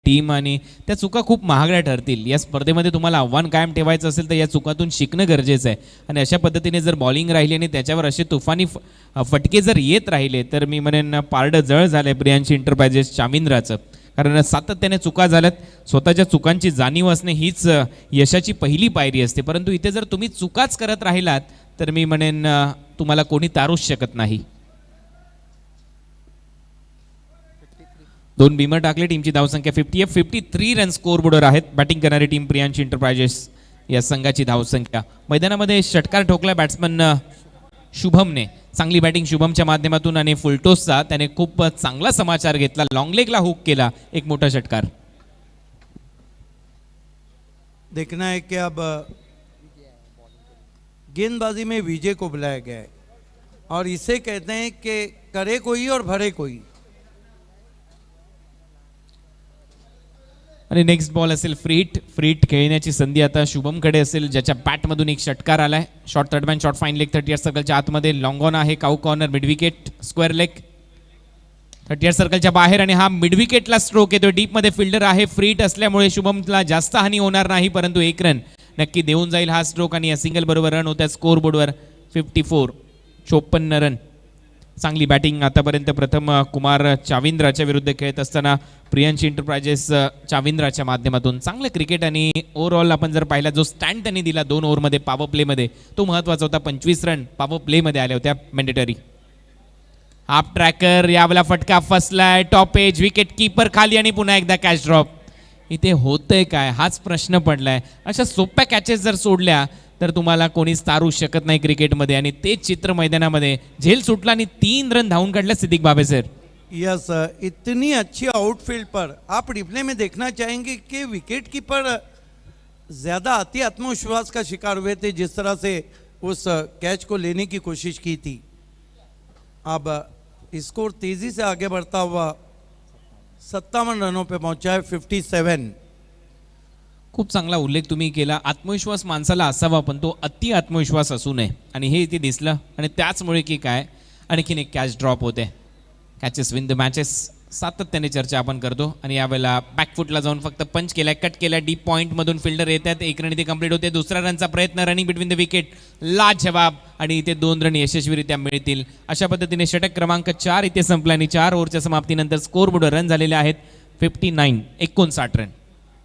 S3: टीम आणि त्या चुका खूप महागड्या ठरतील. या स्पर्धेमध्ये तुम्हाला आव्हान कायम ठेवायचं असेल तर या चुकातून शिकणं गरजेचं आहे. आणि अशा पद्धतीने जर बॉलिंग राहिली आणि त्याच्यावर असे तुफानी फटके जर येत राहिले तर मी म्हणेन पारडं जळ झालंय प्रियांशी इंटरप्राइजेस चाविंद्राचं. कारण सातत्याने चुका झाल्यात. स्वतःच्या चुकांची जाणीव असणे हीच यशाची पहिली पायरी असते. परंतु इथे जर तुम्ही चुकाच करत राहिलात तर मी म्हणेन तुम्हाला कोणी तारूच शकत नाही. 2 बीमर टाकले. टीमची धावसंख्या 53 रन स्कोर बोर्डवर आहेत. बॅटिंग करणारी टीम प्रियांशी इंटरप्राइजेस या संघाची धावसंख्या. मैदानामध्ये षटकार ठोकला बॅट्समन शुभमने. चांगली बॅटिंग शुभमच्या माध्यमातून आणि फुलटोसचा त्याने खूप चांगला समाचार घेतला. लॉंग लेगला हुक केला. एक मोठा षटकार.
S1: देखना है कि अब गेंदबाजी में विजय को बुलाया गया है और इसे कहते हैं कि करे कोई और भरे कोई.
S3: आणि नेक्स्ट बॉल असेल फ्रीट खेळण्याची संधी आता शुभमकडे असेल, ज्याच्या बॅटमधून एक षटकार आलाय. Short third man, short fine leg 38 सर्कलच्या आतमध्ये. लॉंग ऑन आहे. Cow corner, mid wicket, square leg 38 सर्कलच्या बाहेर आणि हा मिड विकेटला स्ट्रोक येतो. डीपमध्ये फिल्डर आहे. फ्रीट असल्यामुळे शुभमला जास्त हानी होणार नाही, परंतु 1 रन नक्की देऊन जाईल हा स्ट्रोक आणि या सिंगल बरोबर रन होत्या स्कोर बोर्डवर 54, 54 रन. चांगली बॅटिंग आतापर्यंत. प्रथम कुमार चाविंद्राच्या विरुद्ध खेळत असताना प्रियांश एंटरप्राइजेस चाविंद्राच्या माध्यमातून चांगलं क्रिकेट आणि ओव्हरऑल आपण जर पाहिला जो स्टँड त्यांनी दिला 2 ओव्हरमध्ये पॉवर प्लेमध्ये तो महत्त्वाचा होता. 25 रन पॉवर प्लेमध्ये आल्या होत्या मॅन्डेटरी. हाफ ट्रॅकर यावेळेला फटका फसलाय टॉप एज विकेट कीपर खाली आणि पुन्हा एकदा कॅच ड्रॉप. इथे होतंय काय हाच प्रश्न पडलाय. अशा सोप्या कॅचेस जर सोडल्या तर तुम्हाला कोणीच तारू शकत नाही क्रिकेटमध्ये आणि तेच चित्र मैदानामध्ये. झेल सुटला आणि 3 रन धावून काढल्या सिद्दीक बाबे सर.
S1: यस इतनी अच्छी आउटफील्ड पर आप रिप्ले में देखना चाहेंगे कि विकेट कीपर ज़्यादा अति आत्मविश्वास का शिकार हुए थे जिस तरह से उस कैच को लेने की कोशिश की थी. अब स्कोर तेज़ी से आगे बढ़ता हुआ 57 रनों पे पहुंचा है 57.
S3: खूप चांगला उल्लेख तुम्ही केला. आत्मविश्वास माणसाला असावा पण तो अति आत्मविश्वास असू नये आणि हे इथे दिसलं आणि त्याचमुळे की काय आणखीन एक कॅच ड्रॉप होते. कॅचेस विन द मॅचेस सातत्याने चर्चा आपण करतो आणि यावेळेला बॅकफुटला जाऊन फक्त पंच केलाय कट केलाय डीप पॉईंटमधून फिल्डर येतात. 1 रन इथे कंप्लीट होते. दुसरा रनचा प्रयत्न रनिंग बिटवीन द विकेट लाजवाब आणि इथे 2 रन यशस्वीरित्या मिळतील. अशा पद्धतीने षटक क्रमांक 4 इथे संपला आणि 4 ओव्हरच्या समाप्तीनंतर स्कोर बोर्डवर रन झालेले आहेत 59, 59 रन.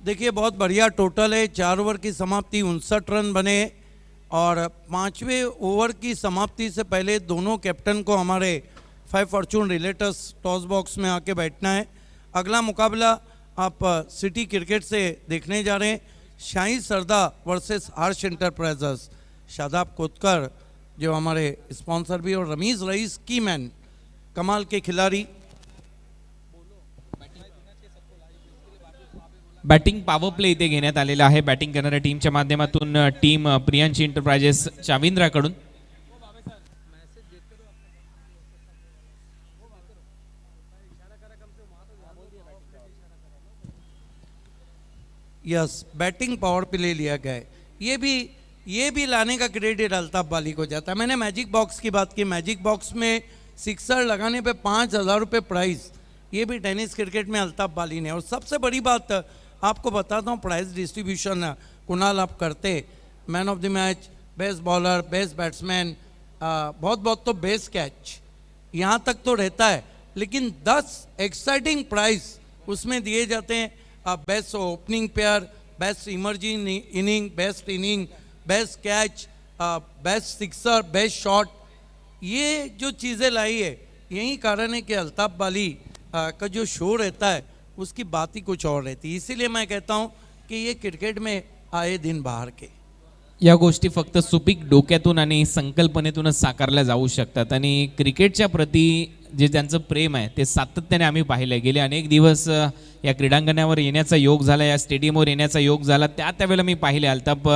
S1: देखिए बहुत बढ़िया टोटल है. 4 ओवर की समाप्ति 59 रन बने और 5वें ओवर की समाप्ति से पहले दोनों कैप्टन को हमारे 5 फॉर्चून रिलेटर्स टॉस बॉक्स में आके बैठना है. अगला मुकाबला आप सिटी क्रिकेट से देखने जा रहे हैं. शाही सरदा वर्सेस हर्ष एंटरप्राइजेस. शादाब कोतकर जो हमारे स्पॉन्सर भी और रमीज़ रईस की मैन कमाल के खिलाड़ी.
S3: बॅटिंग पॉवर प्ले इथे घेण्यात आलेला आहे बॅटिंग करणाऱ्या टीमच्या माध्यमातून. टीम प्रियांश एंटरप्राइजेस चाविंद्राकडून.
S1: यस बैटिंग पावर पे ले लिया गया है. ये भी लाने का क्रेडिट अल्ताफ बाली को जाता है. मैंने मैजिक बॉक्स की बात की. मैजिक बॉक्स में सिक्सर लगाने पे 5,000 रुपये प्राइज़. ये भी टेनिस क्रिकेट में अल्ताफ बाली ने. और सबसे बड़ी बात आपको बताता हूँ प्राइज़ डिस्ट्रीब्यूशन कुणाल आप करते. Man of the match, best bowler, best batsman, बहुत तो बेस्ट कैच यहाँ तक तो रहता है. लेकिन 10 एक्साइटिंग प्राइज़ उसमें दिए जाते हैं. Best opening pair, best emerging inning, best inning, best catch, best sixer, best shot. ये जो चीज़ें लाई है यही कारण है कि अल्ताफ बाली का जो शो रहता है उसकी बात ही कुछ और रहती है. इसीलिए मैं कहता हूँ कि ये क्रिकेट में आए दिन बाहर के
S3: या गोष्टी फक्त सुपीक डोक्यातून आणि संकल्पनेतूनच साकारल्या जाऊ शकतात आणि क्रिकेटच्या प्रती जे त्यांचं प्रेम आहे ते सातत्याने आम्ही पाहिलं आहे. गेले अनेक दिवस या क्रीडांगणावर येण्याचा योग झाला, या स्टेडियमवर येण्याचा योग झाला. त्यावेळेला मी पाहिले अल्ताफ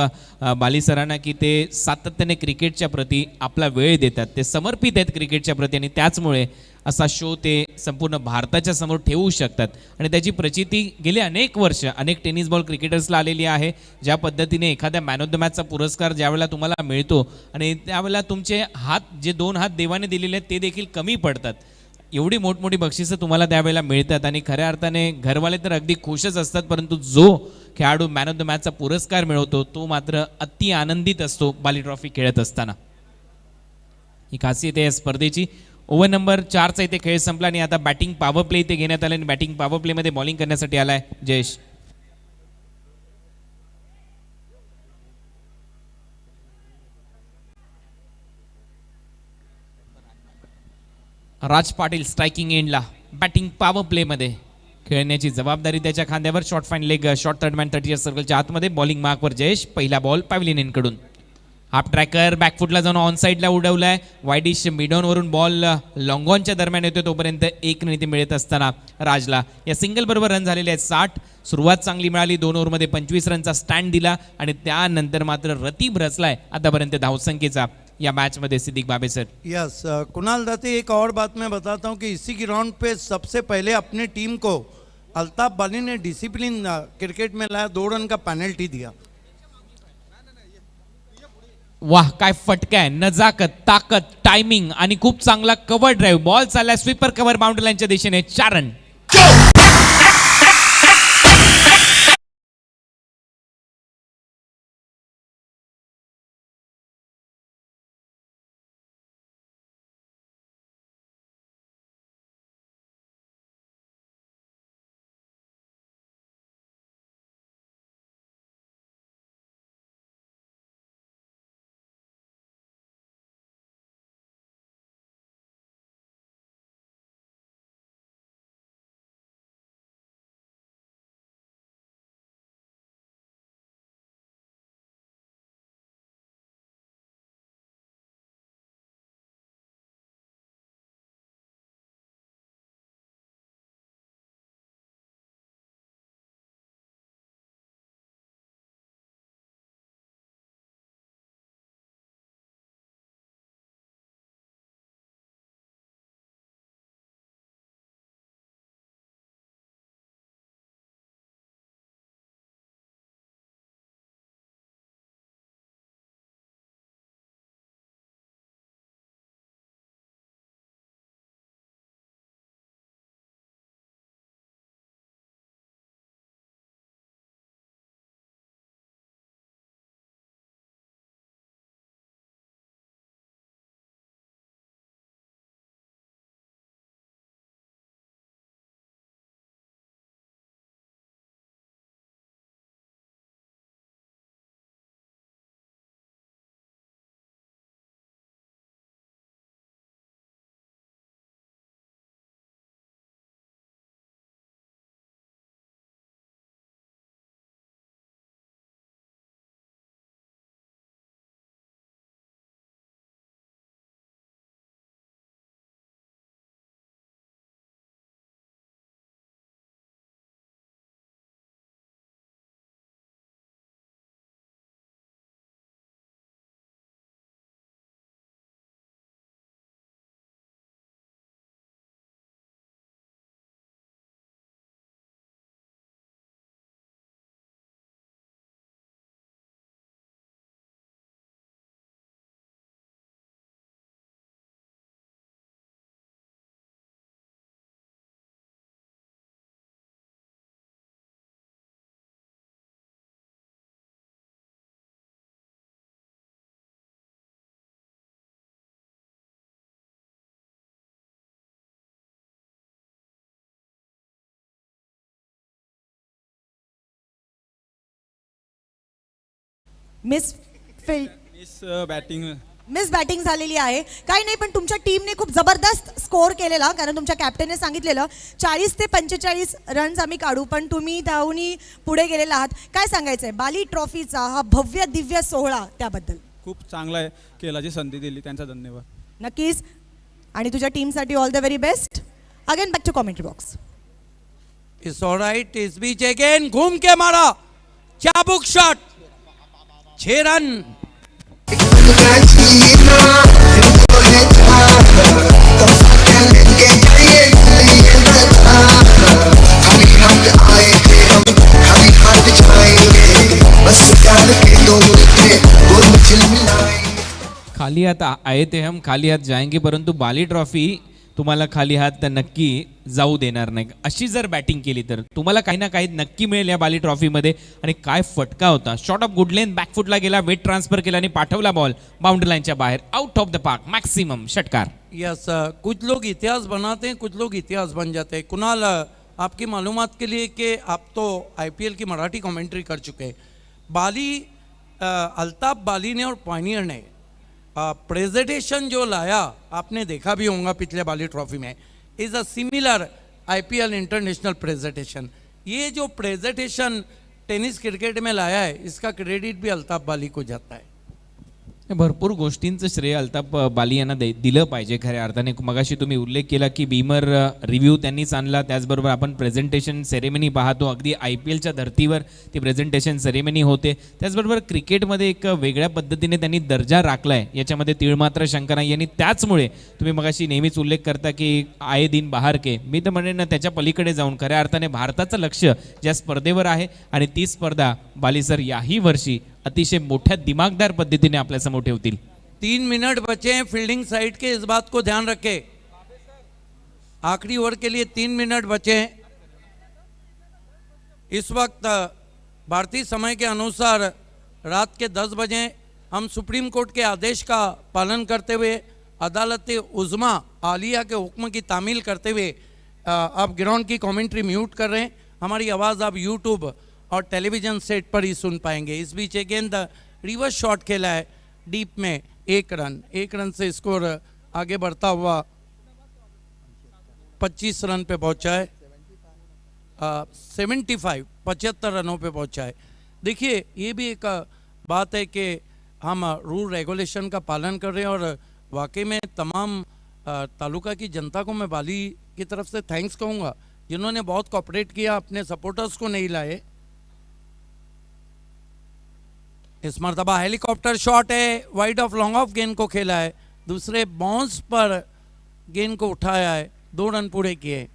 S3: बाली सरांना की ते सातत्याने क्रिकेटच्या प्रती आपला वेळ देतात, ते समर्पित आहेत क्रिकेटच्या प्रती आणि त्याचमुळे असा शो ते संपूर्ण भारताच्या समोर ठेवू शकतात. आणि त्याची प्रचिती गेले अनेक वर्ष अनेक टेनिस बॉल क्रिकेटर्सला आलेली आहे. ज्या पद्धतीने एखाद्या मॅन ऑफ द मॅचचा पुरस्कार ज्यावेळेला तुम्हाला मिळतो आणि त्यावेळेला तुमचे हात जे 2 हात देवाने दिलेले आहेत ते देखील कमी पडतात. एवढी मोठमोठी बक्षिसं तुम्हाला त्यावेळेला मिळतात आणि खऱ्या अर्थाने घरवाले तर अगदी खुशच असतात, परंतु जो खेळाडू मॅन ऑफ द मॅचचा पुरस्कार मिळवतो तो मात्र अति आनंदित असतो बाली ट्रॉफी खेळत असताना. ही खासियत आहे या स्पर्धेची. ओव्हर नंबर 4चा इथे खेळ संपला आणि आता बॅटिंग पॉवर प्ले इथे घेण्यात आले आणि बॅटिंग पॉवर प्लेमध्ये बॉलिंग करण्यासाठी आलाय जयेश. राज पाटील स्ट्रायकिंग एंडला बॅटिंग पॉवर प्लेमध्ये खेळण्याची जबाबदारी त्याच्या खांद्यावर. Short fine leg short third man 30 सर्कलच्या आतमध्ये बॉलिंग मार्कवर जयेश. पहिला बॉल पॅव्हलियन एंडकडून. हाफ ट्रॅकर बॅकफुटला जाऊन ऑन साईडला उडवलाय. वाईडिश मिडॉनवरून बॉल लॉंगॉनच्या दरम्यान येतो तोपर्यंत 1 रन इथे मिळत असताना राजला या सिंगल बरोबर रन झालेले आहेत 60. सुरुवात चांगली मिळाली. 2 ओव्हरमध्ये 25 रनचा स्टँड दिला आणि त्यानंतर मात्र रतीब रचलाय आतापर्यंत धावसंख्येचा या मैच में सिद्दीक बाबे सर.
S1: यस कुणाल दत्ते, एक और बात मैं बताता हूं कि इसी ग्राउंड पे सबसे पहले अपने टीम को अल्ताफ बाली ने डिसिप्लिन क्रिकेट में लाया. 2 रन का पेनल्टी दिया.
S3: वाह काय फटका आहे, नजाकत, ताकद, टायमिंग आणि खूप चांगला कव्हर ड्राईव्ह. बॉल चालला स्वीपर कव्हर बाउंड्री लाईनच्या दिशेने. 4 run.
S6: Miss field
S7: miss batting
S6: miss batting झालेली आहे. काही नाही, पण तुमच्या टीमने खूप जबरदस्त स्कोअर केलेला, कारण तुमच्या कॅप्टनने सांगितलेलं 40 ते 45 रन्स आम्ही काढू, पण तुम्ही धावून पुढे गेलेला आहात. काय सांगायचं आहे बाली ट्रॉफीचा हा भव्य दिव्य सोहळा त्याबद्दल?
S7: खूप चांगला आहे, केलाची संधी दिली त्यांचा धन्यवाद.
S6: नक्कीच, आणि तुझ्या टीमसाठी all the very best. Again back to commentary box.
S1: It's all right. इस बीच अगेन घूम के मारा, चाबुक शॉट, 6 रन.
S3: खाली हात आए थे हम खाली हात जाएंगे, परंतु बाली ट्रॉफी तुम्हाला खाली हात नक्की जाऊ देणार नाही. अशी जर बॅटिंग केली तर तुम्हाला काही ना काही नक्की मिळेल या बाली ट्रॉफीमध्ये. आणि काय फटका होता, शॉट ऑफ गुड लेन, बॅकफुटला गेला, वेट ट्रान्सफर केला आणि पाठवला बॉल बाउंड्री लाईनच्या बाहेर, out of the park, maximum षटकार.
S1: यस, कुछ लोग इतिहास बनाते हैं, कुछ लोग इतिहास बन जाते हैं. कुणाल, आपकी मालूमात के लिए कि आप तो आईपीएल की मराठी कमेंट्री कर चुके हैं. बाली, अल्ताफ बाली ने और पॉइनियर ने प्रेजेंटेशन जो लाया, आपने देखा भी होगा पिछले बाली ट्रॉफी में, is a similar IPL international presentation. ये जो प्रेजेंटेशन टेनिस क्रिकेट में लाया है, इसका क्रेडिट भी अल्ताफ बाली को जाता है.
S3: भरपूर गोष्टींचं श्रेय अल्ताफ बाली यांना दिलं पाहिजे खऱ्या अर्थाने. मगाशी तुम्ही उल्लेख केला की बीमर रिव्ह्यू त्यांनीच आणला, त्याचबरोबर आपण प्रेझेंटेशन सेरेमनी पाहतो, अगदी आय पी एलच्या धर्तीवर ती प्रेझेंटेशन सेरेमनी होते. त्याचबरोबर क्रिकेटमध्ये एक वेगळ्या पद्धतीने त्यांनी दर्जा राखलाय, याच्यामध्ये तीळमात्र शंका नाही. आणि त्याचमुळे तुम्ही मगाशी नेहमीच उल्लेख करता की आये दिन बाहर के, मी तर म्हणेन ना त्याच्या पलीकडे जाऊन खऱ्या अर्थाने भारताचं लक्ष ज्या स्पर्धेवर आहे, आणि ती स्पर्धा बाली सर याही वर्षी अतिशय मोठ्या दिमागदार पद्धतीने आपल्या समोर ठेवतील.
S1: 3 मिनट बचे हैं फील्डिंग साइड के, इस बात को ध्यान रखें. आखिरी ओवर के लिए 3 मिनट बचे हैं. इस वक्त भारतीय समय के अनुसार रात के 10 बजे हम सुप्रीम कोर्ट के आदेश का पालन करते हुए अदालत उज़्मा आलिया के हुक्म की तामील करते हुए अब ग्राउंड की कमेंट्री म्यूट कर रहे हैं. हमारी आवाज़ आप यूट्यूब और टेलीविज़न सेट पर ही सुन पाएंगे. इस बीच एक गेंद रिवर्स शॉट खेला है डीप में, 1 रन. 1 रन से स्कोर आगे बढ़ता हुआ 25 रन पे पहुंचा है. 75 रनों पे पहुंचा है. देखिए, ये भी एक बात है कि हम रूल रेगुलेशन का पालन कर रहे हैं, और वाकई में तमाम तालुका की जनता को मैं बाली की तरफ से थैंक्स कहूँगा, जिन्होंने बहुत कोऑपरेट किया, अपने सपोर्टर्स को नहीं लाए. इस मरतबा हेलीकॉप्टर शॉट है, वाइड ऑफ लॉन्ग ऑफ गेंद को खेला है, दूसरे बाउंस पर गेंद को उठाया है, 2 रन पूरे किए.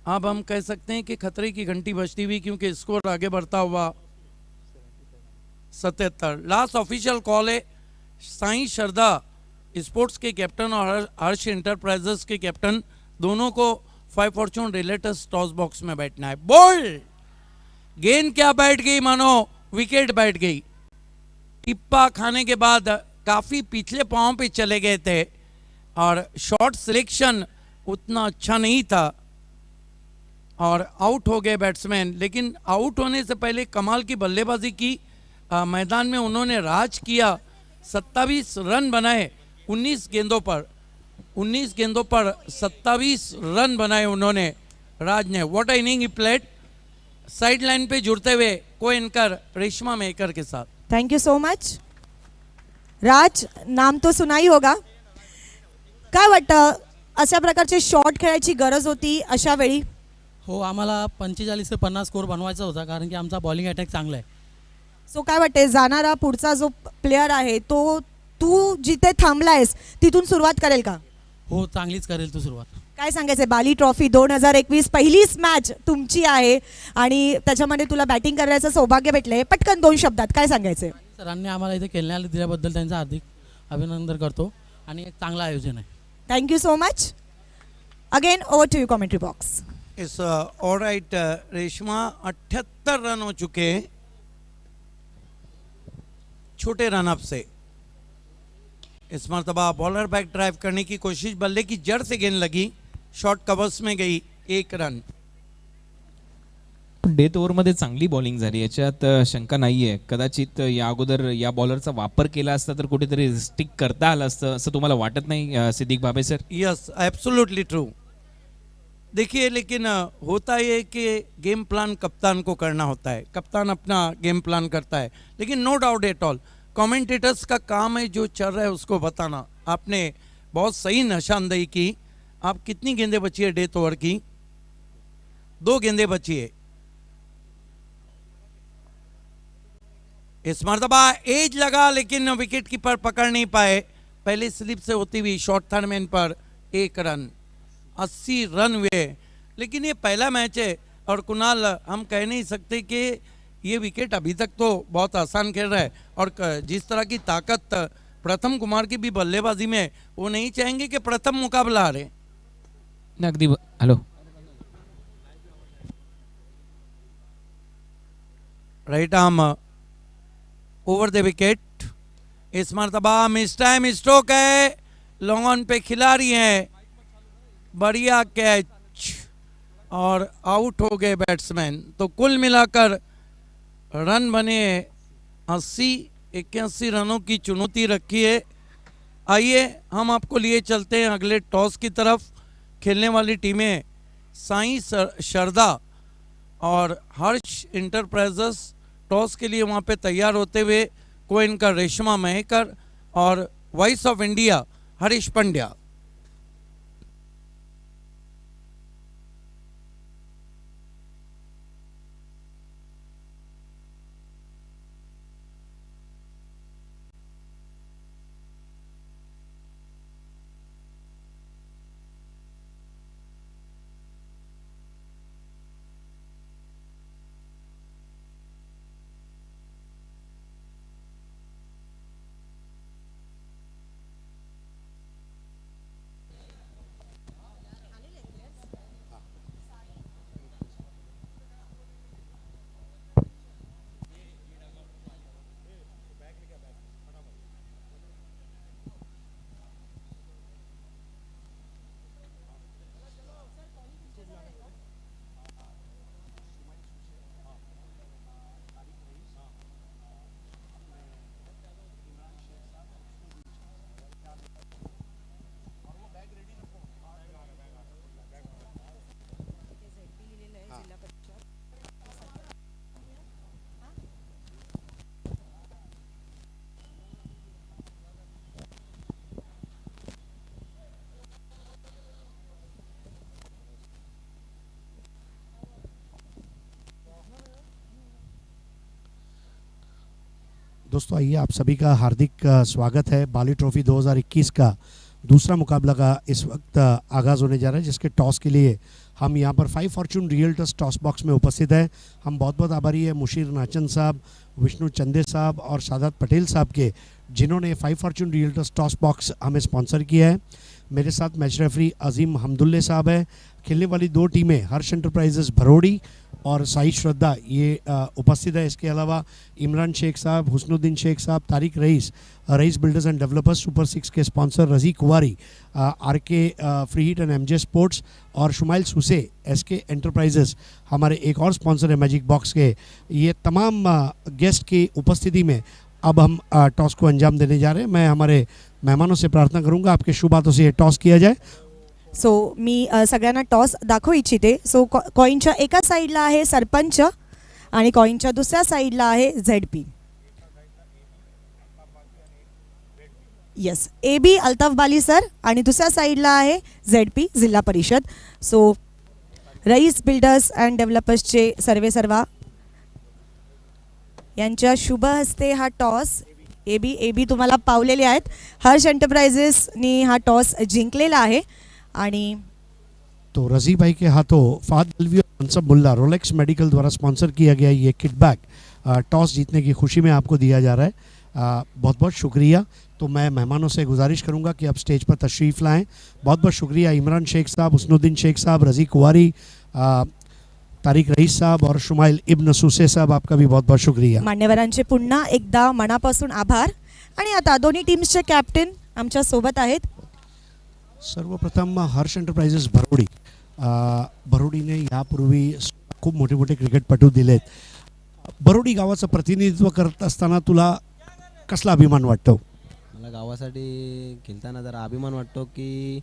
S1: अब हम कह सकते हैं कि खतरे की घंटी बजती हुई, क्योंकि स्कोर आगे बढ़ता हुआ 77. लास्ट ऑफिशियल कॉल है. साईं श्रद्धा स्पोर्ट्स के कैप्टन और हर्ष इंटरप्राइजेस के कैप्टन दोनों को 5 फॉर्चून रिलेटर्स टॉस बॉक्स में बैठना है. बोल्ड गेंद क्या बैठ गई, मानो विकेट बैठ गई. टिप्पा खाने के बाद काफ़ी पिछले पाँव पे चले गए थे, और शॉट सिलेक्शन उतना अच्छा नहीं था, और आउट हो गए बैट्समैन. लेकिन आउट होने से पहले कमाल की बल्लेबाजी की. मैदान में उन्होंने राज किया, 27 रन बनाए 19 गेंदों पर. 19 गेंदों पर 27 रन बनाए उन्होंने, राज ने. What inning he played. Side line पे जुड़ते हुए को एंकर रेशमा मेकर के साथ.
S6: Thank you so much. Raj, नाम तो सुना ही होगा. काय वाटतं, अशा प्रकारचे शॉट खेळायची गरज होती अशा वेळी?
S8: हो, आम्हाला 45 ते 50 स्कोर बनवायचा होता, कारण की आमचा बॉलिंग अटॅक चांगला आहे.
S6: सो काय वाटते, जाणारा पुढचा जो प्लेयर आहे तो तू जिथे थांबलायस तिथून सुरुवात करेल का?
S8: हो, चांगलीच करेल तू सुरुवात.
S6: काय सांगायचं, बाली ट्रॉफी 2021 पहिलीच मॅच तुमची आहे, आणि त्याच्यामध्ये तुला बॅटिंग करायचं सौभाग्य भेटलंय. पटकन 2 शब्दात काय सांगायचं?
S8: सरांनी आम्हाला इथे खेळण्याला दिल्याबद्दल त्यांचं हार्दिक अभिनंदन करतो, आणि एक चांगलं आयोजन आहे.
S6: Thank you so much. Again over to you commentary box.
S1: इस ऑलराइट रेशमा, 78 रन हो चुके हैं छोटे रन अप से. इस मरतबा बॉलर बैक ड्राइव करने की कोशिश, बल्ले की जड़ से गेंद लगी, शॉर्ट कवर्स में गई, 1 रन.
S3: पण डेथ ओव्हरमध्ये चांगली बॉलिंग झाली, याच्यात शंका नाहीये. कदाचित या अगोदर या बॉलरचा वापर केला असता तर कुठेतरी स्टिक करता आलं असतं असं तुम्हाला वाटत नाही Siddiq Bhabe sir?
S1: Yes, absolutely true. देखिए, लेकिन होता ये कि गेम प्लान कप्तान को करना होता है, कप्तान अपना गेम प्लान करता है, लेकिन no doubt at all commentators का काम है जो चल रहा है उसको बताना. आपने बहुत सही निशानदेही की. आप कितनी गेंदें बची है डेथ ओवर की? 2 गेंदें बची है. इस मरतबा एज लगा लेकिन विकेट कीपर पकड़ नहीं पाए. पहले स्लिप से होती हुई शॉर्ट थर्ड मैन पर 1 रन, 80 रन हुए. लेकिन ये पहला मैच है और कुणाल हम कह नहीं सकते कि ये विकेट अभी तक तो बहुत आसान खेल रहा है और जिस तरह की ताकत प्रथम कुमार की भी बल्लेबाजी में, वो नहीं चाहेंगे कि प्रथम मुकाबला हारे.
S3: अगदी hello
S1: right arm over the wicket. इस मरतबा मिस टाइम स्ट्रोक है, लॉन्ग ऑन पे खिलाड़ी हैं, बढ़िया कैच और आउट हो गए बैट्समैन. तो कुल मिलाकर रन बने 81 रनों की चुनौती रखी है. आइए हम आपको लिए चलते हैं अगले टॉस की तरफ. खेलने वाली टीमें साई शरदा और हर्ष इंटरप्राइजेस टॉस के लिए वहाँ पे तैयार होते हुए, कोइन का रेशमा महकर और voice of India Harish Pandya.
S4: दोस्तों आइए, आप सभी का हार्दिक स्वागत है. बाली ट्रॉफी 2021 का दूसरा मुकाबला का इस वक्त आगाज़ होने जा रहा है, जिसके टॉस के लिए हम यहाँ पर 5 फॉर्चून रियल्टर्स टॉस बॉक्स में उपस्थित हैं. हम बहुत बहुत आभारी है मुशीर नाचन साहब, विष्णु चंदे साहब और सादात पटेल साहब के, जिन्होंने 5 फॉर्चून रियल्टर्स टॉस बॉक्स हमें स्पॉन्सर किया है. मेरे साथ मैच रेफरी अजीम हमदुल्ले साहब है. खेलने वाली 2 टीमें हर्ष एंटरप्राइजेस भरोड़ी और साई श्रद्धा ये उपस्थित है. इसके अलावा इमरान शेख साहब, हुस्नुद्दीन शेख साहब, Tariq Rais builders and developers, super 6 के sponsor Raji Kuwari, RK free hit and MJ sports और शुमाइल सुसे एसके एंटरप्राइजेस हमारे एक और स्पॉन्सर है मैजिक बॉक्स के. ये तमाम गेस्ट की उपस्थिति में अब हम टॉस को अंजाम देने जा रहे हैं. मैं हमारे मेहमानों से प्रार्थना करूंगा आपके शुभ हाथों से ये टॉस किया जाए.
S6: सो मी सगळ्यांना टॉस दाखवू इच्छिते. सो कॉईनच्या एका साईडला आहे सरपंच आणि कॉईनच्या दुसऱ्या साईडला आहे ZP. Yes, A B Altaf Bali sir आणि दुसऱ्या साईडला आहे ZP Zilla Parishad. So Rais builders and डेव्हलपर्सचे सर्वेसर्वा यांच्या शुभ हस्ते हा टॉस ए बी तुम्हाला पावलेले आहेत. हर्ष एंटरप्राइजेसनी हा टॉस जिंकलेला आहे आणि
S4: तो रजी भाई के हाथों फाद अलवी और मनसब मुल्ला रोलेक्स मेडिकल द्वारा स्पॉन्सर किया गया ये किटबैक टॉस जीतने की खुशी में आपको दिया जा रहा है. बहुत बहुत शुक्रिया. तो मैं मेहमानों से गुजारिश करूंगा कि आप स्टेज पर तशरीफ़ लाएं. बहुत बहुत शुक्रिया इमरान शेख साहब, हुस्नुद्दीन शेख साहब, रजी कुवारी, तारिक रईस साहब और शुमाइल इब्न सुसे साहब, आपका भी बहुत बहुत शुक्रिया.
S6: मान्यवरांचे पुन्हा एकदा मनापासून आभार. आणि आता दोन्ही टीम्सचे कॅप्टन आमच्या सोबत आहेत.
S4: सर्वप्रथम हर्ष एंटरप्राइजेस भरोडी ने यापूर्वी खूप मोठे मोठे क्रिकेटपटू दिलेत. बरोडी गावाचं प्रतिनिधित्व करत असताना तुला कसला अभिमान वाटतो?
S9: मला गावासाठी खेळताना जरा अभिमान वाटतो की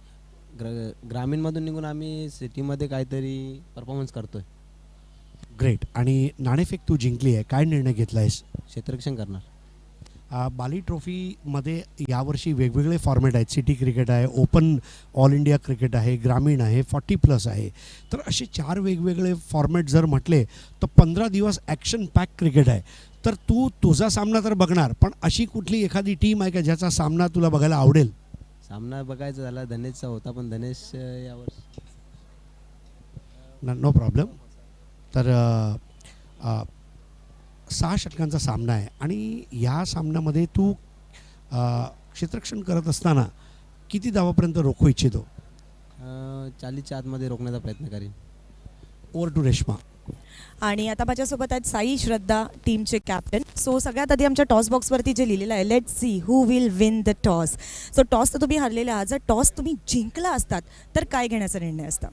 S9: ग्रामीणमधून निघून आम्ही सिटीमध्ये काहीतरी परफॉर्मन्स करतोय.
S4: ग्रेट. आणि नाणेफेक तू जिंकली आहे, काय निर्णय घेतला आहेस?
S9: क्षेत्ररक्षण करणार.
S4: बाली ट्रॉफीमध्ये यावर्षी वेगवेगळे फॉर्मॅट आहेत. सिटी क्रिकेट आहे, ओपन ऑल इंडिया क्रिकेट आहे, ग्रामीण आहे, 40+ आहे. तर असे 4 वेगवेगळे फॉर्मॅट जर म्हटले तर 15 दिवस ॲक्शन पॅक क्रिकेट आहे. तर तू तुझा सामना तर बघणार, पण अशी कुठली एखादी टीम आहे का ज्याचा सामना तुला बघायला आवडेल?
S9: सामना बघायचा झाला धनेशचा होता, पण धनेश यावर
S4: नो प्रॉब्लेम. तर 6 षटकांचा सामना आहे आणि या सामन्यामध्ये तू क्षेत्ररक्षण करत असताना किती धावापर्यंत रोखू इच्छितो?
S9: 40च्या आतमध्ये रोखण्याचा प्रयत्न करीन.
S4: Over to Reshma.
S6: आणि आता माझ्यासोबत आहेत साई श्रद्धा, टीमचे कॅप्टन. सो सगळ्यात आधी आमच्या टॉस बॉक्सवरती जे लिहिलेलं आहे, let see who will win the toss. So toss तर तुम्ही हरलेले आहात, जर टॉस तुम्ही जिंकला असतात तर काय घेण्याचा निर्णय असता?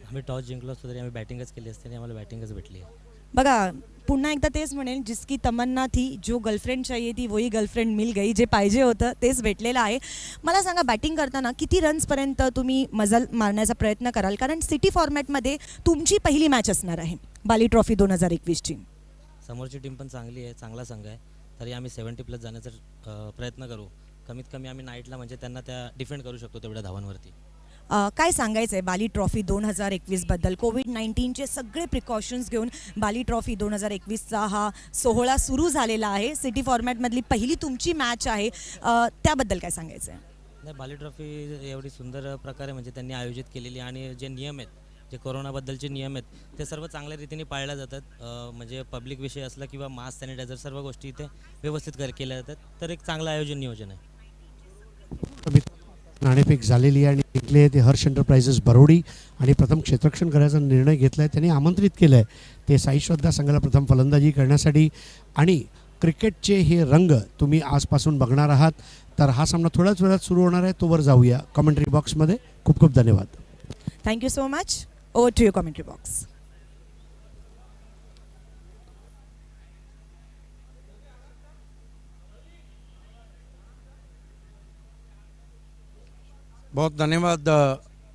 S8: आम्ही टॉस जिंकलो असतो तरी आम्ही बॅटिंगच केली असते आणि आम्हाला बॅटिंगच भेटली आहे.
S6: बघा, पुन्हा एकदा तेच म्हणेन, जिसकी तमन्ना थी, जो गर्लफ्रेंड चाहिए थी वही गर्लफ्रेंड मिल गई. जे पाहिजे होतं तेच भेटलेलं आहे. मला सांगा, बॅटिंग करताना किती रन्सपर्यंत तुम्ही मजल मारण्याचा प्रयत्न कराल? कारण सिटी फॉर्मॅटमध्ये तुमची पहिली मॅच असणार आहे बाली ट्रॉफी 2021ची.
S8: समोरची टीम पण चांगली आहे, चांगला संघ आहे, तरी आम्ही 70+ जाण्याचा प्रयत्न करू. कमीत कमी आम्ही नाईटला म्हणजे त्यांना त्या डिफेंड करू शकतो तेवढ्या धावांवरती.
S6: काय सांगायचं आहे बाली ट्रॉफी 2021बद्दल? कोविड-19चे सगळे प्रिकॉशन्स घेऊन बाली ट्रॉफी 2021चा हा सोहळा सुरू झालेला आहे. सिटी फॉर्मॅटमधली पहिली तुमची मॅच आहे, त्याबद्दल काय सांगायचं आहे?
S8: नाही, बाली ट्रॉफी एवढी सुंदर प्रकारे म्हणजे त्यांनी आयोजित केलेली आणि जे नियम आहेत, जे कोरोनाबद्दलचे नियम आहेत ते सर्व चांगल्या रीतीने पाळल्या जातात. म्हणजे पब्लिक विषय असला किंवा मास्क सॅनिटायझर सर्व गोष्टी इथे व्यवस्थित केल्या जातात. तर एक चांगलं आयोजन नियोजन आहे.
S4: नाणेफेक झालेली आहे आणि जिंकले आहे ते हर्ष एंटरप्राइजेस बरोडी. आणि प्रथम क्षेत्ररक्षण करायचा निर्णय घेतला आहे, त्यांनी आमंत्रित केलं आहे ते साई श्रद्धा संघाला प्रथम फलंदाजी करण्यासाठी. आणि क्रिकेटचे हे रंग तुम्ही आजपासून बघणार आहात. तर हा सामना थोड्याच वेळात सुरू होणार आहे, तोवर जाऊया कमेंट्री बॉक्समध्ये. खूप खूप धन्यवाद.
S6: Thank you so much. Over to your commentary box.
S1: बहुत धन्यवाद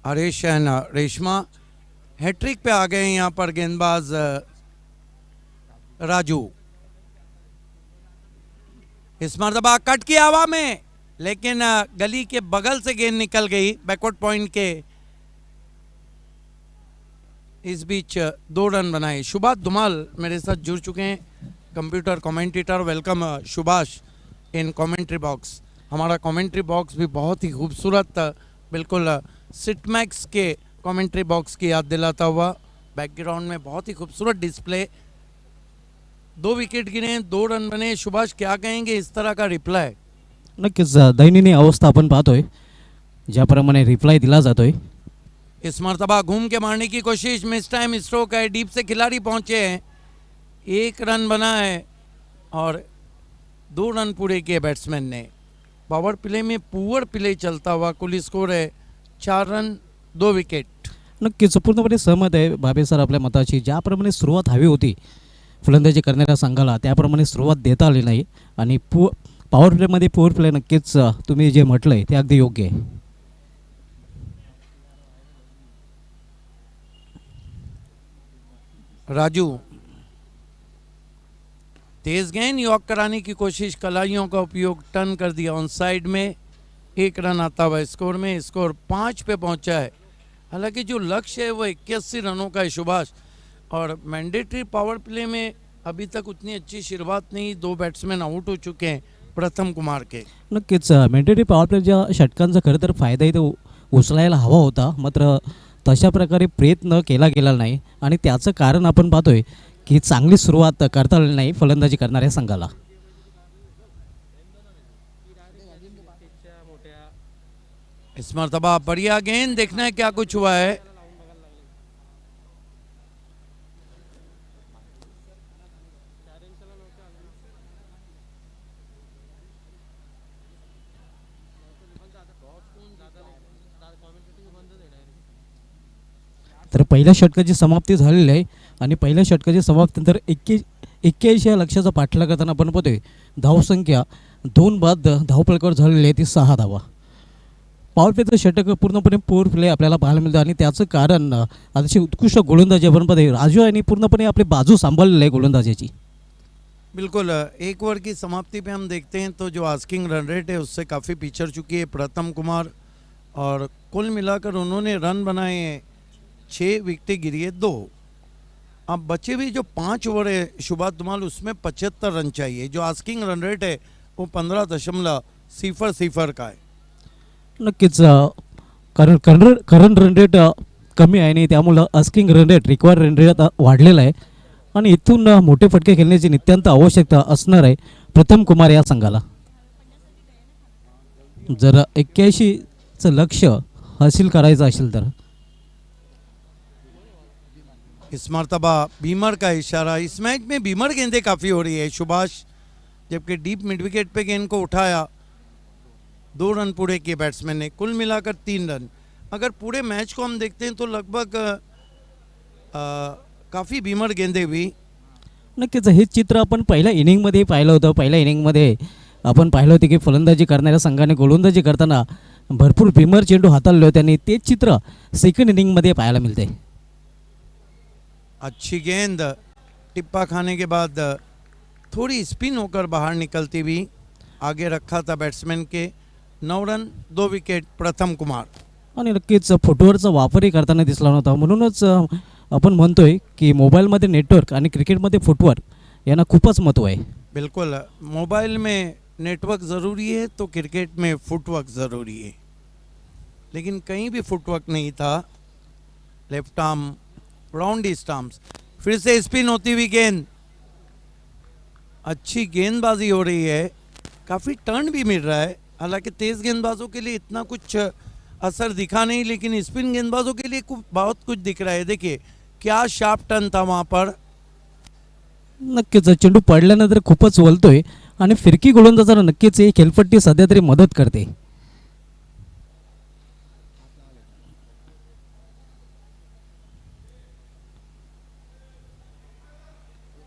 S1: हरीश एंड रेशमा. हैट्रिक पे आ गए हैं यहाँ पर गेंदबाज राजू. इस मरतबा कट किया हवा में, लेकिन गली के बगल से गेंद निकल गई बैकवर्ड पॉइंट के. इस बीच 2 रन बनाए. सुभाष धुमाल मेरे साथ जुड़ चुके हैं, कंप्यूटर कमेंटेटर. वेलकम सुभाष इन कमेंट्री बॉक्स. हमारा कमेंट्री बॉक्स भी बहुत ही खूबसूरत, बिल्कुल सिटमैक्स के कमेंट्री बॉक्स की याद दिलाता हुआ. बैकग्राउंड में बहुत ही खूबसूरत डिस्प्ले. 2 विकेट गिरे, 2 रन बने. सुभाष, क्या कहेंगे इस तरह का रिप्लाय?
S10: नक्कीच दैनंदिन अवस्था आपण पाहतोय, ज्याप्रमाणे रिप्लाय दिला जातोय.
S1: इस मरतबा घूम के मारने की कोशिश, मिस टाइम स्ट्रोक है. डीप से खिलाड़ी पहुंचे हैं, 1 रन बना है और 2 रन पूरे किए बैट्समैन ने. पावर प्ले में पुअर प्ले चलता हुआ. कुल स्कोर है 4 रन 2 विकेट.
S10: नक्कीच पूर्णपणे सहमत आहे बाबे सर आपल्या मताची. ज्याप्रमाणे सुरुवात हवी होती फलंदाजी करणाऱ्या संघाला, त्याप्रमाणे सुरुवात देता आली नाही. आणि पॉवर प्लेमध्ये पुअर प्ले, नक्कीच तुम्ही जे म्हटलंय ते अगदी योग्य आहे.
S1: राजू, तेज गेंद यॉक कराने की कोशिश, कलाइयों का उपयोग, टर्न कर दिया ऑन साइड में. 1 रन आता हुआ स्कोर में. स्कोर 5 पे पहुंचा है. हालांकि जो लक्ष्य है वो 81 रनों का है सुभाष. और मैंडेटरी पावर प्ले में अभी तक उतनी अच्छी शुरुआत नहीं. 2 बैट्समैन आउट हो चुके हैं प्रथम कुमार के.
S10: नक्कीच मॅन्डेटरी पॉवर प्लेच्या षटकांचा खरं तर फायदा इथे उचलायला हवा होता, मात्र तशा प्रकारे प्रयत्न केला गेला नाही. आणि त्याचं कारण आपण पाहतोय की चांगली सुरुवात करता आली नाही फलंदाजी करणाऱ्या संघाला.
S1: इस मरतबा बढ़िया गेंद, देखना है क्या कुछ हुआ है.
S10: तर पहिल्या षटकाची समाप्ती झालेली आहे आणि पहिल्या षटकाची समाप्तीनंतर 81 या लक्ष्याचा पाठलाग करताना आपण पाहतोय धावसंख्या 2 बाद धावफलकावर झालेली आहे ती 6 धावा. पॉवर प्लेचं षटक पूर्णपणे पोर प्ले आपल्याला पाहायला मिळतं आणि त्याचं कारण अतिशय उत्कृष्ट गोलंदाजी आपण पाहतोय. राजू यांनी पूर्णपणे आपली बाजू सांभाळलेली आहे गोलंदाजीची.
S1: बिल्कुल, एक ओवर की समाप्ति पे हम देखते हैं तो जो आस्किंग रन रेट है उससे काफ़ी पिछड़ चुकी है प्रथम कुमार, और कुल मिलाकर उन्होंने रन बनाए हैं 6 विकेटें गिरी है 2. अब बचे हुए जो 5 ओवर है शुभात धुमाल, उसमें 75 रन चाहिए. जो आस्किंग रन रेट है वो 15.00 का है.
S10: नक्कीच करंट रन रेट कमी आहे आणि त्यामुळं asking run rate required run rate आता वाढलेला आहे आणि इथून मोठे फटके खेळण्याची नितांत आवश्यकता असणार आहे प्रथम कुमार या संघाला. जर 81चं लक्ष्य हासिल करायचं असेल तर.
S1: इस मरतबा बीमर का इशारा. इस मैच में बीमर गेंदें काफ़ी हो रही है सुभाष, जबकि डीप मिड विकेट पे गेंद को उठाया. 2 रन पूरे किए बैट्समैन ने, कुल मिलाकर 3 रन. अगर पूरे मैच को हम देखते हैं तो लगभग काफ़ी बीमर गेंदें हुई.
S10: नक्कीच हे चित्र आपण पहिल्या इनिंगमध्ये पाहिलं होतं. पहिल्या इनिंगमध्ये आपण पाहिलं होतं की फलंदाजी करणाऱ्या संघाने गोलंदाजी करताना भरपूर भीमर चेंडू हाताळले होते आणि तेच चित्र सेकंड इनिंगमध्ये पाहायला मिळते.
S1: अच्छी गेंद टिप्पा खाने के बाद थोड़ी स्पिन होकर बाहर निकलती हुई आगे रखा था बैट्समैन के. 9 रन 2 विकेट प्रथम कुमार.
S10: आणि नक्कीच फुटवर्कचा वापरही करताना दिसला नव्हता. म्हणूनच आपण म्हणतोय की मोबाईलमध्ये नेटवर्क आणि क्रिकेटमध्ये फुटवर्क यांना खूपच महत्त्व आहे.
S1: बिल्कुल, मोबाइल में नेटवर्क ज़रूरी है तो क्रिकेट में फुटवर्क ज़रूरी है, लेकिन कहीं भी फुटवर्क नहीं था. लेफ्ट आर्म राउंड स्टंप्स, फिर से स्पिन होती हुई गेंद. अच्छी गेंदबाजी हो रही है, काफ़ी टर्न भी मिल रहा है. हालांकि तेज़ गेंदबाजों के लिए इतना कुछ असर दिखा नहीं, लेकिन स्पिन गेंदबाजों के लिए बहुत कुछ दिख रहा है. देखिए क्या शार्प टर्न था वहाँ पर.
S10: नक्कीच चेंडू पडल्यानंतर खूपच वलतोय आणि फिरकी गोलंदाजाला नक्कीच ही खेळपट्टी सध्या तरी मदत करते.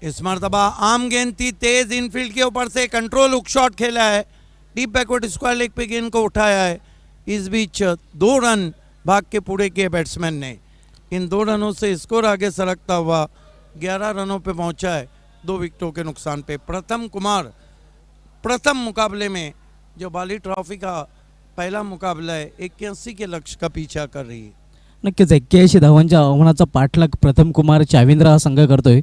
S1: इस मरतबा आम गेंद थी, तेज इनफील्ड के ऊपर से कंट्रोल हुक शॉट खेला है. डीप बैकवर्ड स्क्वायर लेग पे गेंद को उठाया है. इस बीच 2 रन भाग के पूरे किए बैट्समैन ने. इन 2 रनों से स्कोर आगे सरकता हुआ 11 रनों पे पहुंचा है 2 विकेटों के नुकसान पे. प्रथम कुमार प्रथम मुकाबले में जो बाली ट्रॉफी का पहला मुकाबला है 81 के लक्ष्य का पीछा कर रही है.
S10: नक्कीच 81 धावांच्या आव्हानाचा पाठलाग प्रथम कुमार चाविंद्र हा संघ करतोय.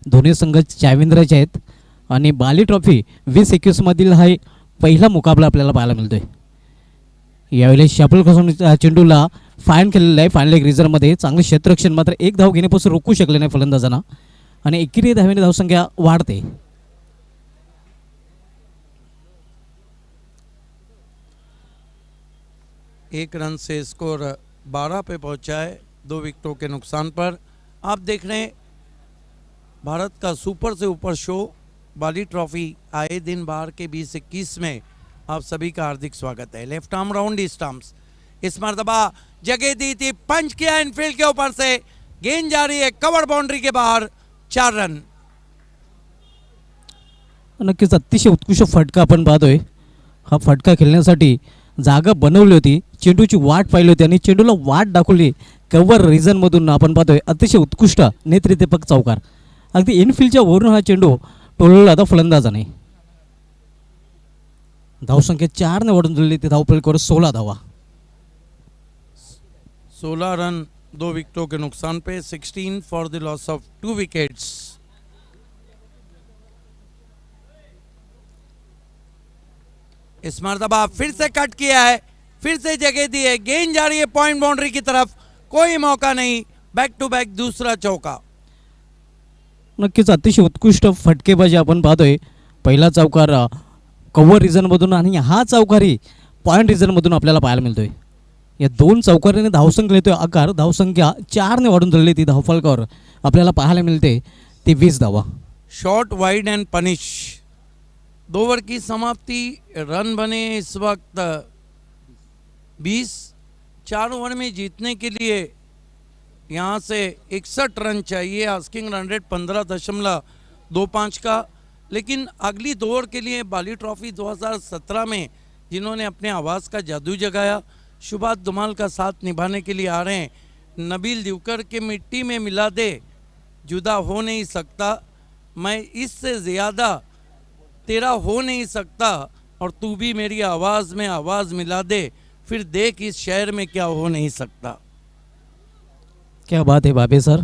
S10: दोन्ही संघ चाविंद्राचे आहेत आणि बाली ट्रॉफी 2021 मधील हा पहिला मुकाबला आपल्याला पाहायला मिळतोय. यावेळी शॅपल करून चेंडूला फाईन केलेला आहे. फाईन लेग रिझर्वमध्ये चांगले क्षेत्ररक्षण, मात्र 1 धाव घेण्यापासून रोखू शकले नाही फलंदाजांना आणि 21 धावेने धावसंख्या वाढते.
S1: एक रन से स्कोर 12 पे पहुंचा है 2 विकेटों के नुकसान पर. आप देख रहे हैं भारत का सुपर से ऊपर शो बाली ट्रॉफी आए दिन बाहर के 2021 में आप सभी का हार्दिक स्वागत है. Left arm round stumps. इस मरतबा जगह दी थी, पंच किया इनफील्ड के ऊपर से, गेंद जा रही है कवर बाउंड्री के बाहर. 4 रन.
S10: नक्कीच अतिशय उत्कृष्ट फटका आपण पाहतोय. हा फटका खेळण्यासाठी जागा बनवली होती, चेंडूची वाट पाहिली होती आणि चेंडूला वाट दाखवली कव्हर रिजनमधून. आपण पाहतोय अतिशय उत्कृष्ट नेतृत्वपक चौकार. अगदी इनफील्डच्या वरून हा चेंडू टोलवला होता फलंदाजाने. धावसंख्या 4 ने वाढून दिली. ते धावफलकावर 16 धावा.
S1: 16 रन 2 विकेटों के नुकसान पे. 16 for the loss of 2 wickets. इस मरतबा फिर से कट किया है, फिर से जगह दी है, गेंद जा रही है पॉइंट बाउंड्री की तरफ. कोई मौका नहीं. बैक टू बैक दूसरा चौका.
S10: नक्कीच अतिशय उत्कृष्ट फटकेबाजी आपण पाहतोय. पहिला चौकार कव्हर रिजनमधून आणि हा चौकारी पॉईंट रिजनमधून आपल्याला पाहायला मिळतोय. या 2 चौकारीने धावसंख्या येतोय आकार. धावसंख्या 4 ने वाढून दिलेली ती धावफलकावर आपल्याला पाहायला मिळते ते 20 धावा.
S1: Shot wide and punish. 2 over की समाप्ति. रन बने इस वक्त 20. 4 ओवर में जीतने के लिए यहाँ से 61 रन चाहिए, आस्किंग रन रेट 15.25 का। लेकिन अगली दौर के लिए बाली ट्रॉफी 2017 में जिन्होंने अपने आवाज़ का जादू जगाया, सुभाष धुमाल का साथ निभाने के लिए आ रहे हैं। नबील दिवकर के मिट्टी में मिला दे, जुदा हो नहीं सकता, मैं इससे ज़्यादा तेरा हो नहीं सकता, और तू भी मेरी आवाज़ में आवाज़ मिला दे, फिर देख इस शहर में क्या हो नहीं सकता।
S10: क्या बात आहे बाबे सर.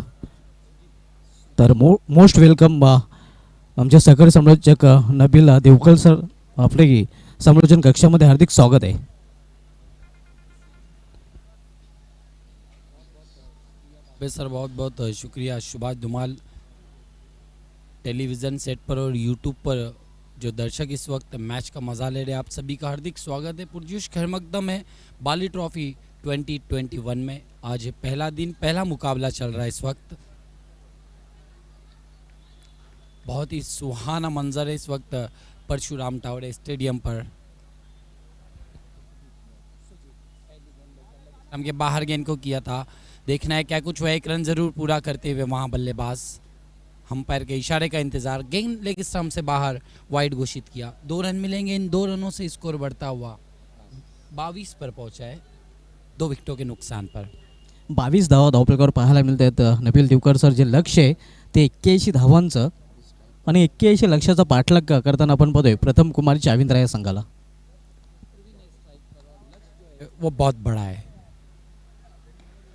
S10: तर मोस्ट वेलकम आमचे सहकारी समालोचक नबील देवकर सर, आपले समालोचन कक्षामध्ये हार्दिक स्वागत आहे.
S11: सर बहुत बहुत शुक्रिया. सुभाष धुमाल टेलीविज़न सेट पर और यूट्यूब पर जो दर्शक इस वक्त मैच का मज़ा ले रहे हैं, आप सभी का हार्दिक स्वागत है. पुरजोश खैरमकदम है बाली ट्रॉफी 2021 में. आज पहला दिन, पहला मुकाबला चल रहा है इस वक्त. बहुत ही सुहाना मंजर है इस वक्त परशुराम टावरे स्टेडियम पर. हम के बाहर गेंद को किया था, देखना है क्या कुछ हुआ. एक रन जरूर पूरा करते हुए वहां बल्लेबाज अंपायर के इशारे का इंतजार. गेंद लेग स्टंप से बाहर वाइड घोषित किया. 2 रन मिलेंगे. इन 2 रनों से स्कोर बढ़ता हुआ 22 पर पहुंचा है, 2 विकेटों के नुकसान पर.
S10: 22 धावा धावफलकावर पाहायला मिळत आहेत. नबील देवकर सर जे लक्ष आहे ते 81 धावांचं, आणि 81 लक्ष्याचा पाठलाग करताना आपण पाहतोय प्रथम कुमार चाविंद्रा या संघाला.
S11: वो बहुत बड़ा है.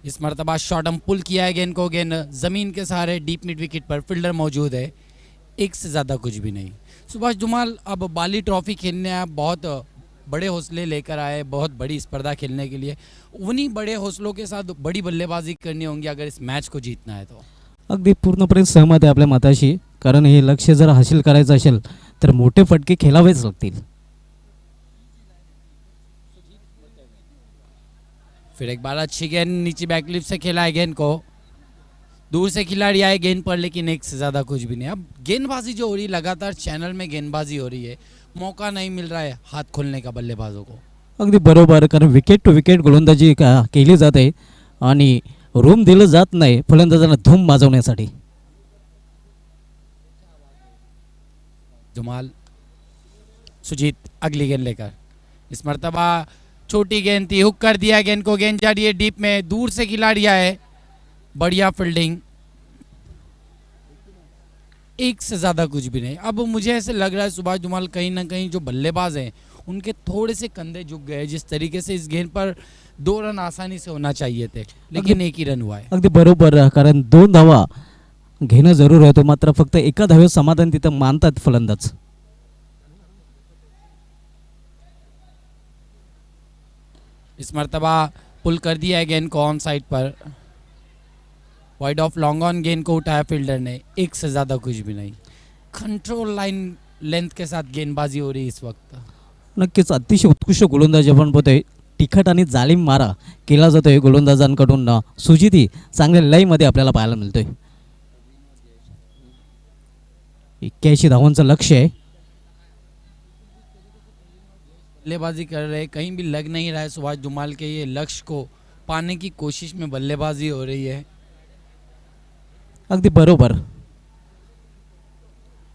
S11: इस मरतबा शॉट हम पुल किया है गेंद को. गेंद ज़मीन के सहारे डीप मिड विकेट पर, फील्डर मौजूद है. एक से ज़्यादा कुछ भी नहीं. सुभाष धुमाल अब बाली ट्रॉफी खेलने आए, बहुत बड़े हौसले लेकर आए, बहुत बड़ी स्पर्धा खेलने के लिए. उन्हीं बड़े हौसलों के साथ बड़ी बल्लेबाजी करनी होंगी अगर इस मैच को जीतना है तो.
S10: अगदी पूर्णपणे सहमत आहे आपल्या मताशी, कारण हे लक्ष्य जर हासिल करायचं असेल तर मोठे फटके खेळावेच लागतील.
S11: फिर एक बार अच्छी गेंद नीचे बैकलिप से खेला है गेंद को. दूर से खिलाड़ी आए गेंद पर, लेकिन एक से ज़्यादा कुछ भी नहीं. अब गेंदबाजी जो हो रही है, लगातार चैनल में गेंदबाजी हो रही है, मौका नहीं मिल रहा है हाथ खोलने का बल्लेबाजों को.
S10: अगदी बरोबर, कारण विकेट टू विकेट गोलंदाजी केली जाते आणि रूम दिलं जात नाही फलंदाजांना धूम वाजवण्यासाठी.
S11: धुमाल सुजीत अगली गेंद लेकर. इस मरतबा छोटी गेंद थी, हुक कर दिया गेंद को. गेंद जा रही है डीप में, दूर से खिलाड़ी आए, बढ़िया फील्डिंग. एक से ज़्यादा कुछ भी नहीं. अब मुझे ऐसे लग रहा है सुभाष धुमाल कहीं ना कहीं जो बल्लेबाज हैं उनके थोड़े से कंधे झुक गए. जिस तरीके से इस गेंद पर 2 रन आसानी से होना चाहिए थे, लेकिन एक ही रन हुआ है.
S10: अगदी बरोबर, कारण 2 धावा घेणं जरूर होतं, मात्र फक्त एका धावेत समाधान तिथं मानतात फलंदाज.
S11: इस मरतबा पुल कर दिया है गेंद को ऑन साइड पर. वाइड ऑफ लॉन्ग ऑन गेंद को उठाया फील्डर ने. एक से ज़्यादा कुछ भी नहीं. कंट्रोल लाइन लेंथ के साथ गेंदबाजी हो रही है इस वक्त.
S10: नक्कीच अतिशय उत्कृष्ट गोलंदाज आपण पाहतोय. तिखट आणि जालीम मारा केला जातोय गोलंदाजांकडून. सुजिती चांगल्या लयमध्ये आपल्याला पाहायला मिळतोय. 81 धावांचं लक्ष्य आहे.
S11: बल्लेबाजी कर रहे, कहीं भी लग नहीं रहा है सुभाष धुमाल के. ये लक्ष्य को पाने की कोशिश में बल्लेबाजी हो रही है.
S10: अगदी बरोबर.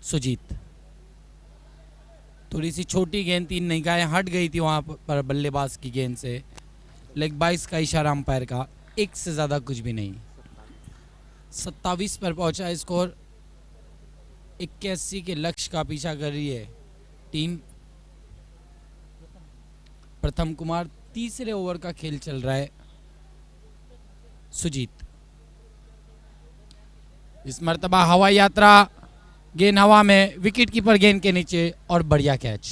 S11: सुजीत थोड़ी सी छोटी गेंद थी, निगाहें हट गई थी वहाँ पर बल्लेबाज की गेंद से. लेग बाइस का इशारा अंपायर का. एक से ज़्यादा कुछ भी नहीं. 27 पर पहुँचा स्कोर. 81 के लक्ष्य का पीछा कर रही है टीम. प्रथम कुमार, तीसरे ओवर का खेल चल रहा है. सुजीत इस मर्तबा हवा यात्रा, गेंद हवा में, विकेट कीपर गेंद के नीचे और बढ़िया कैच.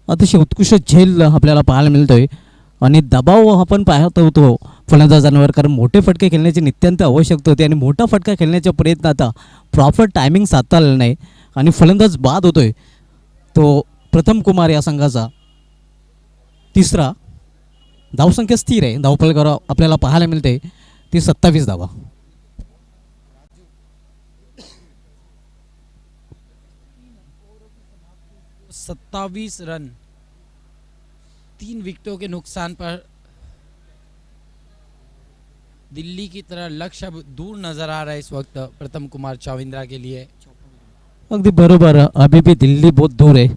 S10: अतिशय उत्कृष्ट झेल आपल्याला पाहायला मिळतोय आणि दबाव आपण पाहत होतो फलंदाजांवर, कारण मोठे फटके खेळण्याची नित्यंत आवश्यकता होती आणि मोठा फटका खेळण्याच्या प्रयत्नात प्रॉपर टायमिंग साधता आलं नाही आणि फलंदाज बाद होतोय. तो प्रथम कुमार या संघाचा तिसरा. धावसंख्या स्थिर आहे, धावफलकावर आपल्याला पाहायला मिळते ती 27 धावा.
S11: 27 रन 3 विकेटों के नुकसान पर दिल्ली की तरह लक्ष्य अब दूर नजर आ रहा है इस वक्त प्रथम कुमार चाविंद्रा के लिए.
S10: अगदी बरोबर. अभी बी दिल्ली बहुत दूर आहे,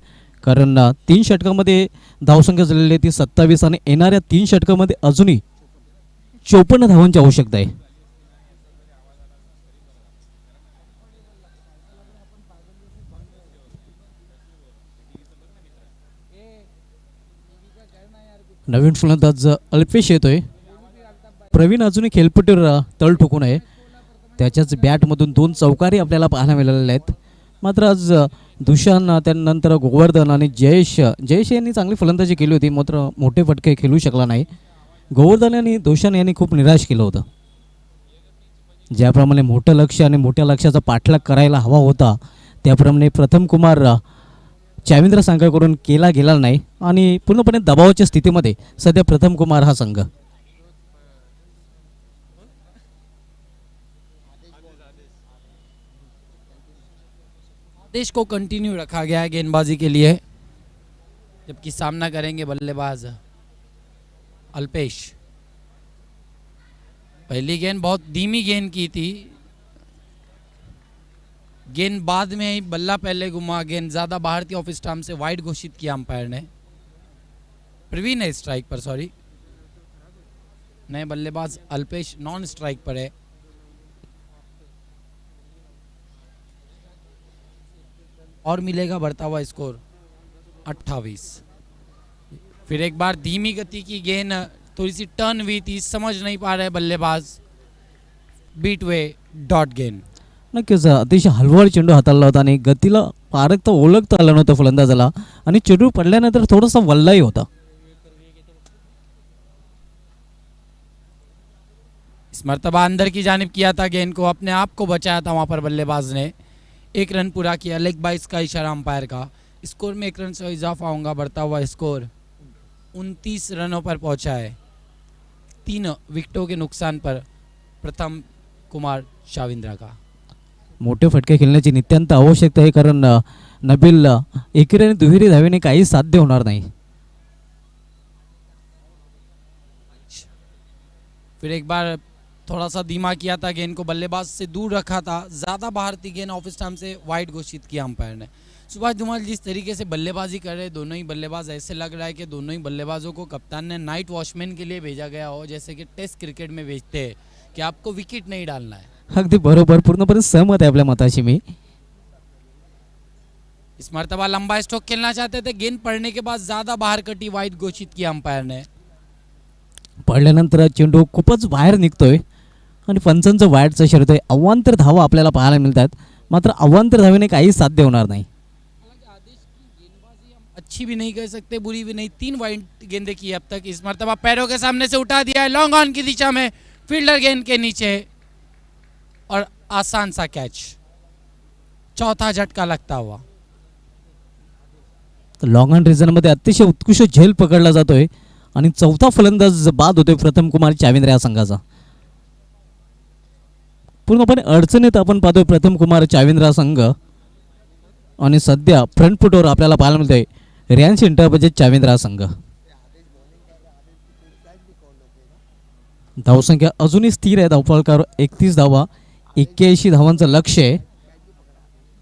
S10: कारण 3 षटकामध्ये धावसंख्या झालेली आहे ती 27 आणि येणाऱ्या 3 षटकामध्ये अजूनही 54 धावांची आवश्यकता आहे. नवीन फलंदाज अल्पेश येतोय. प्रवीण अजूनही खेळपट्टीवर तळ ठोकून आहे. त्याच्याच बॅटमधून 2 चौकारी आपल्याला पाहायला मिळालेल्या आहेत. मात्र आज दुशान, त्यानंतर गोवर्धन आणि जयेश यांनी चांगली फलंदाजी केली होती, मात्र मोठे फटके खेळू शकला नाही. गोवर्धन आणि दुशान यांनी खूप निराश केलं होतं. ज्याप्रमाणे मोठं लक्ष आणि मोठ्या लक्ष्याचा पाठलाग करायला हवा होता त्याप्रमाणे प्रथम कुमार चाविंद्रा संघाकडून केला गेला नाही आणि पूर्णपणे दबावाच्या स्थितीमध्ये सध्या प्रथम कुमार हा संघ.
S11: आदेश को कंटिन्यू रखा गया है गेंदबाजी के लिए, जबकि सामना करेंगे बल्लेबाज अल्पेश. पहली गेंद बहुत धीमी गेंद की थी, गेंद बाद में ही बल्ला पहले घुमा, गेंद ज्यादा बाहर थी, ऑफ स्टंप से वाइड घोषित किया अंपायर ने. प्रवीण है स्ट्राइक पर, सॉरी, नए बल्लेबाज अल्पेश नॉन स्ट्राइक पर है. और मिलेगा बढ़ता हुआ स्कोर 28. फिर एक बार धीमी गति की गेंद, थोड़ी सी टर्न हुई थी, समझ नहीं पा रहे बल्लेबाज. बीट वे डॉट गेंद.
S10: नक्कीच अतिशय हलवाल चेंडू हाताळला होता आणि गतीला पारखता ओळखता आलं नव्हतं फलंदाजाला आणि चेंडू पडल्यानंतर थोडासा वल्लाही होता.
S11: इस मर्तबा अंदर की जानिब किया था गेंद को, अपने आप को बचाया था वहां पर बल्लेबाज ने. 1 रन पूरा किया, लेग बाइस का इशारा अंपायर का. स्कोर में 1 रन से इजाफा होगा, बढ़ता हुआ स्कोर 29 रनों पर पहुंचा है. 3 विकेटों के नुकसान पर प्रथम कुमार चाविंद्रा का.
S10: मोठे फटके खेळण्याची नित्यांत आवश्यकता आहे, कारण नबील एकेरी आणि दुहेरी धावेने काही साध्य होणार नाही.
S11: फिर एक बार थोड़ा सा धीमा किया था गेंद को, बल्लेबाज से दूर रखा था, ज़्यादा बाहर थी गेंद, ऑफ स्टंप से वाइड घोषित किया अंपायर ने. सुभाष धुमाल जिस तरीके से बल्लेबाजी कर रहे दोनों ही बल्लेबाज, ऐसे लग रहा है कि दोनों ही बल्लेबाजों को कप्तान ने नाइट वॉचमैन के लिए भेजा गया हो, जैसे कि टेस्ट क्रिकेट में भेजते हैं कि आपको विकेट नहीं डालना है.
S10: अगदी बरोबर, पूर्णपणे सहमत आहे आपल्या मताशी मी.
S11: इस मर्तबा लंबा स्ट्रोक खेलना चाहते थे, गेंद पड़ने के बाद ज़्यादा बाहर कटी, वाइड घोषित किया अंपायर ने.
S10: पडल्यानंतर चेंडू खूपच बाहेर निघतोय आणि पंचांचं वाईटचं शर्त आहे. अवांतर धावा आपल्याला पाहायला मिळतात, मात्र अवांतर धावेने काही साध्य होणार नाही.
S11: अच्छी भी नहीं कह सकते, बुरी भी नहीं. 3 वाइड गेंदे की अब तक. इस मर्तबा पैरों के सामने से उठा दिया है, लॉन्ग ऑन की दिशा में, फील्डर गेंद के नीचे और आसान सा कैच. चौथा झटका लगता हुआ.
S10: लॉंग ऑन रिझन मध्ये अतिशय उत्कृष्ट झेल पकडला जातोय आणि चौथा फलंदाज बाद होतोय प्रथम कुमार चाविंद्रा या संघाचा. पूर्णपणे अडचणीत आपण पाहतोय प्रथम कुमार चाविंद्रा संघ आणि सध्या फ्रंट फुटवर आपल्याला पाहायला मिळतोय रियांश इंटरबजेट चाविंद्रा संघ. धावसंख्या अजूनही स्थिर आहे. धावफलकावर 31 धावा, 81 धावांचं लक्ष आहे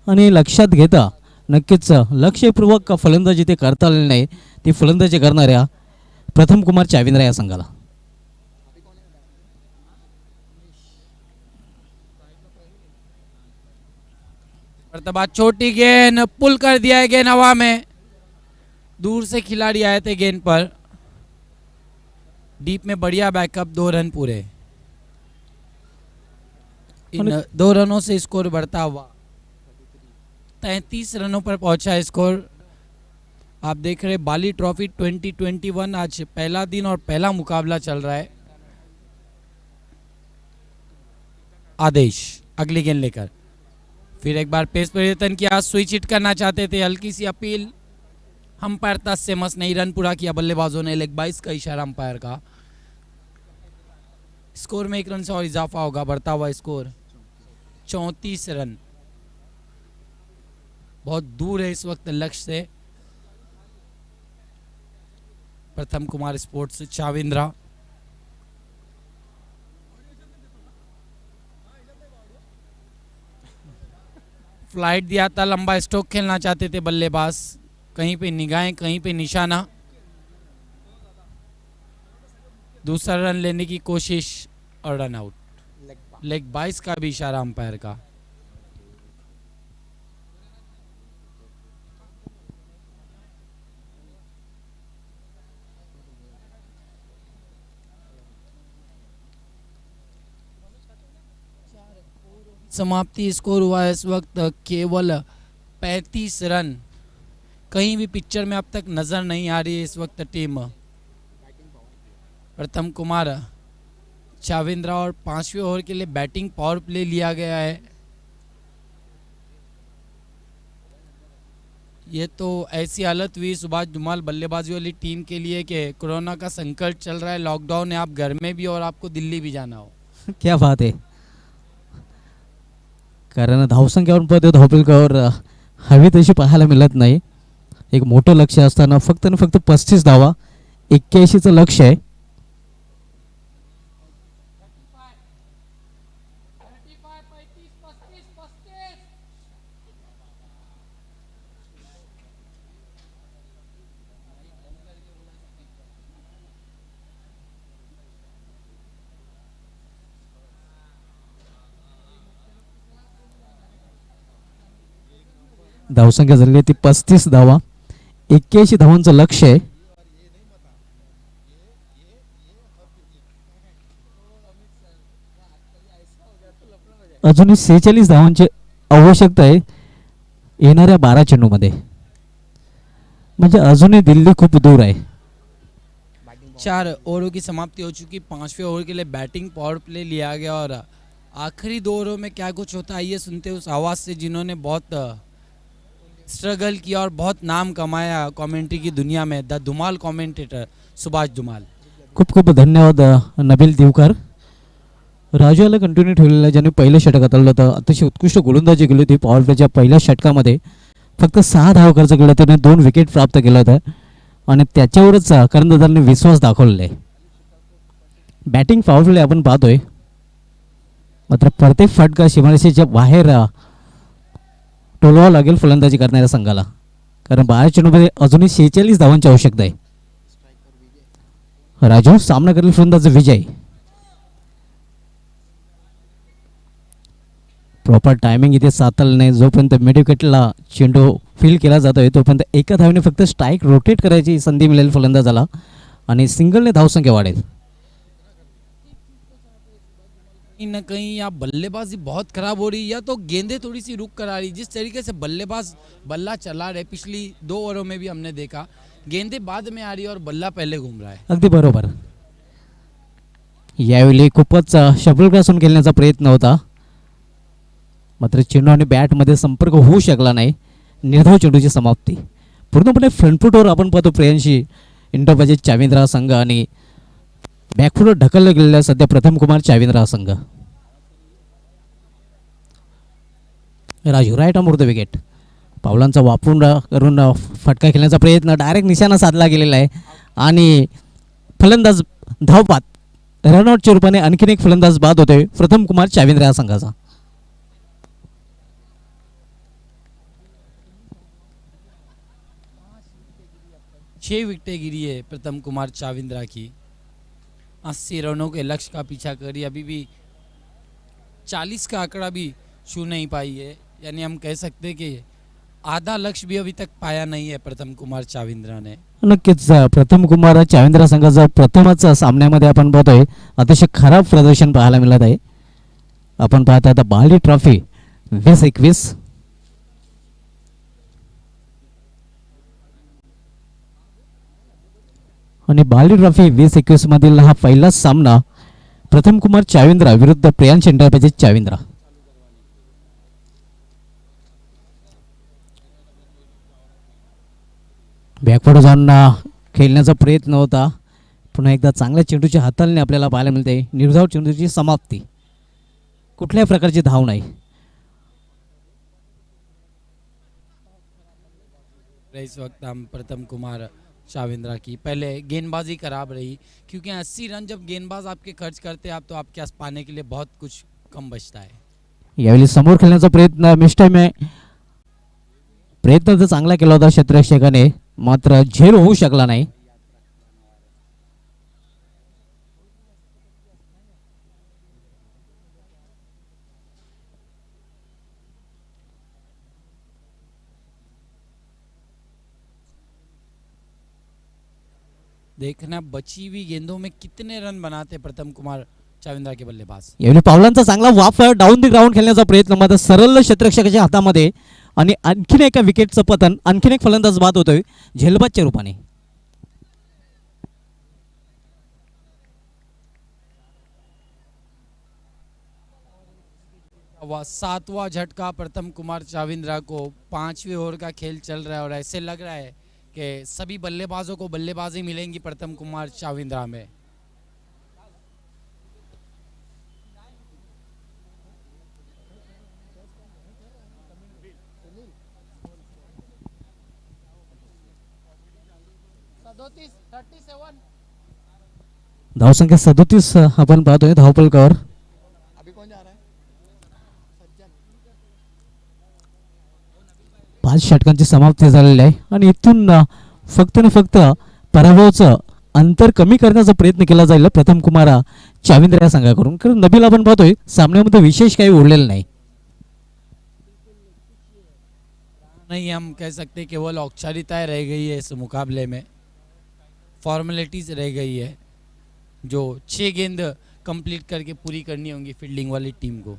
S10: आणि लक्षात घेता नक्कीच लक्षपूर्वक फलंदाजी ते करता आलेली नाही, ती फलंदाजी करणाऱ्या प्रथम कुमार चाविंद्रा या संघाला.
S11: मर्तबा छोटी गेंद, पुल कर दिया है गेंद हवा में. दूर से खिलाड़ी आए थे गेंद पर. डीप में बढ़िया बैकअप, 2 रन पूरे. इन 2 रनों से स्कोर बढ़ता हुआ 33 रनों पर पहुंचा है स्कोर. आप देख रहे बाली ट्रॉफी 2021, आज पहला दिन और पहला मुकाबला चल रहा है. आदेश अगली गेंद लेकर फिर एक बार पेस परिवर्तन किया, स्विच हिट करना चाहते थे, हल्की सी अपील, अंपायर तस से मस नहीं. रन पूरा किया बल्लेबाजों ने, लेग बाइस का इशारा अंपायर का. स्कोर में 1 रन से और इजाफा होगा, बढ़ता हुआ स्कोर 34 रन. बहुत दूर है इस वक्त लक्ष्य से प्रथम कुमार स्पोर्ट्स चाविंद्रा. फ्लाइट दिया था, लंबा स्ट्रोक खेलना चाहते थे बल्लेबाज, कहीं पे निगाहें कहीं पे निशाना, दूसरा रन लेने की कोशिश और रन आउट। लेग 22 का भी इशारा अंपायर का। समाप्ति स्कोर हुआ है इस वक्त केवल 35 रन। कहीं भी पिक्चर में अब तक नजर नहीं आ रही है इस वक्त टीम। प्रथम कुमार चाविंद्रा और 5वें ओवर के लिए बैटिंग पावर प्ले लिया गया है। ये तो ऐसी हालत हुई सुभाष धुमाल बल्लेबाजी वाली टीम के लिए कि कोरोना का संकट चल रहा है, लॉकडाउन है, आप घर में भी और आपको दिल्ली भी जाना हो।
S10: क्या बात आहे. कारण धावसंख्यावरून पद धावपलकावर हवी तशी पाहायला मिळत नाही. एक मोठं लक्ष असताना फक्त आणि फक्त 35 धावा, 81चं लक्ष्य आहे. धावसंख्या झालेली ती 35 धावा, 81 धावांचं लक्ष्य आहे. अजूनही 46 धावांची आवश्यकता आहे येणाऱ्या 12 चेंडूमध्ये. म्हणजे अजूनही दिल्ली खूप दूर आहे.
S11: 4 ओवरों की समाप्ति हो चुकी। 5वें ओवर के लिए बैटिंग पावर प्ले लिया गया और आखिरी 2 ओवरों में क्या कुछ होता है आइए सुनते उस आवाज़ से जिन्होंने बहुत स्ट्रगल किया और बहुत नाम कमाया कमेंट्री की दुनिया में, द धुमाल कमेंटेटर सुभाष धुमाल.
S10: खूप खूप धन्यवाद नबील दिवकर. राजूला कंटिन्यू ठेवलेला ज्याने पहिलं षटक हाताळलं होतं. अतिशय उत्कृष्ट गोलंदाजी केली होती. पॉवर प्लेच्या पहिल्या षटकामध्ये फक्त 6 धावा खर्च केला, त्याने 2 विकेट प्राप्त केलं होतं आणि त्याच्यावरच कर्णधारांनी विश्वास दाखवलेला आहे. बॅटिंग पॉवर प्ले आपण पाहतोय, मात्र प्रत्येक फटका सीमारेषेच्या बाहेर टोलवावं लागेल फलंदाजी करणाऱ्या संघाला, कारण 12 चेंडूमध्ये अजूनही 46 धावांची आवश्यकता आहे. राजू सामना करेल फलंदाज विजय. प्रॉपर टायमिंग इथे साधलं नाही. जोपर्यंत मिड विकेटला चेंडू फील केला जातोय तोपर्यंत एका धावेने फक्त स्ट्राईक रोटेट करायची संधी मिळेल फलंदाजाला आणि सिंगलने धावसंख्या वाढेल.
S11: कहीं ना कहीं या बल्लेबाजी बहुत खराब हो रही या तो गेंदें थोड़ी सी रुक कर आ रही. जिस तरीके से बल्लेबाज बल्ला चला रहे पिछली 2 ओवरों में भी हमने देखा, गेंदें बाद में आ रही और बल्ला पहले घूम रहा है.
S10: अगदी बरोबर. यावेळी खूपच शबलकासून खेळण्याचा प्रयत्न होता, मात्र चेंडू आणि बॅटमध्ये संपर्क होऊ शकला नाही. निर्धाव चेंडूची समाप्ती. पूर्णपणे फ्रंटफुटवर आपण पाहतो प्रियांशी इंडोबाजी चाविंद्रा संघ आणि बॅकफुटवर ढकललं गेलेला सध्या प्रथम कुमार चाविंद्रा संघ. राजू राईट अमृत विकेट. पावलांचा वापरून करून फटका खेळण्याचा प्रयत्न, डायरेक्ट निशाणा साधला गेलेला आहे आणि फलंदाज धावपात. रनआउटच्या रूपाने आणखीन एक फलंदाज बाद होतोय प्रथम कुमार चाविंद्रा संघाचा.
S11: छह विकेटें गिरी है प्रथम कुमार चाविंद्रा की. 80 रनों के लक्ष्य का पीछा करी, अभी भी 40 का आंकड़ा भी छू नहीं पाई है. यानी हम कह सकते हैं कि आधा लक्ष्य भी अभी तक पाया नहीं है प्रथम कुमार चाविंद्रा ने.
S10: नक्कीच प्रथम कुमार चाविंद्रा संघाचा प्रथमच सामन्यामध्ये आपण पाहतोय अतिशय खराब प्रदर्शन पाहायला मिळत आहे. आपण पाहता आता बाली ट्रॉफी 2021 आणि बाली ट्रॉफी 2021 मधील हा पहिला सामना प्रथम कुमार चाविंद्रा विरुद्ध प्रियांश इंडोबाजी चाविंद्रा. बॅकवर्ड जाऊन खेळण्याचा प्रयत्न होता. पुन्हा एकदा चांगल्या चेंडूच्या हाताळणे आपल्याला पाहायला मिळते. निर्धाव चेंडूची समाप्ती. कुठल्याही प्रकारची धाव नाही.
S11: इस वक्त हम प्रथम कुमार चाविंद्रा की पहले गेंदबाजी खराब रही, क्योंकि 80 रन जब गेंदबाज आपके खर्च करते हैं आप तो आपके पास पाने के लिए बहुत कुछ कम बचता है.
S10: यावेळी समोर खेळण्याचा प्रयत्न मिस्टर में प्रयत्न तर चांगला केला होता क्षेत्ररक्षकाने, मात्र झेल होऊ शकला नाही.
S11: देखना बची हुई गेंदों में कितने रन बनाते प्रथम कुमार चाविंद्रा के बल्लेबाज.
S10: यावेळी पावलांचा चांगला वाफ डाऊन द ग्राउंड खेळण्याचा प्रयत्न, मात्र सरळ क्षेत्ररक्षकाच्या हातामध्ये आणि आणखीन एका विकेटचं पतन. आणखीन एक फलंदाज बाद होतोय झेलबादच्या रूपाने.
S11: सातवां झटका प्रथम कुमार चाविंद्रा को. 5वें ओवर का खेल चल रहा है और ऐसे लग रहा है कि सभी बल्लेबाजों को बल्लेबाजी मिलेंगी प्रथम कुमार चाविंद्रा में.
S10: धावसंख्या 37 आपण पाहतोय धावपलकावर. 5 षटकांची समाप्ती झालेली आहे आणि इथून फक्त न फक्त पराभवाचं अंतर कमी करण्याचा प्रयत्न केला जाईल प्रथम कुमार चाविंद्रा या संघाकडून. कारण नबील आपण पाहतोय सामन्यामध्ये विशेष काही उरलेलं नाही.
S11: नहीं, हम कह सकते हैं केवल औपचारिकताएं रह गई है इस मुकाबले में, फॉर्मेलिटीज रह गई है जो 6 गेंद कंप्लीट करके पूरी करनी होंगी फील्डिंग वाली टीम को.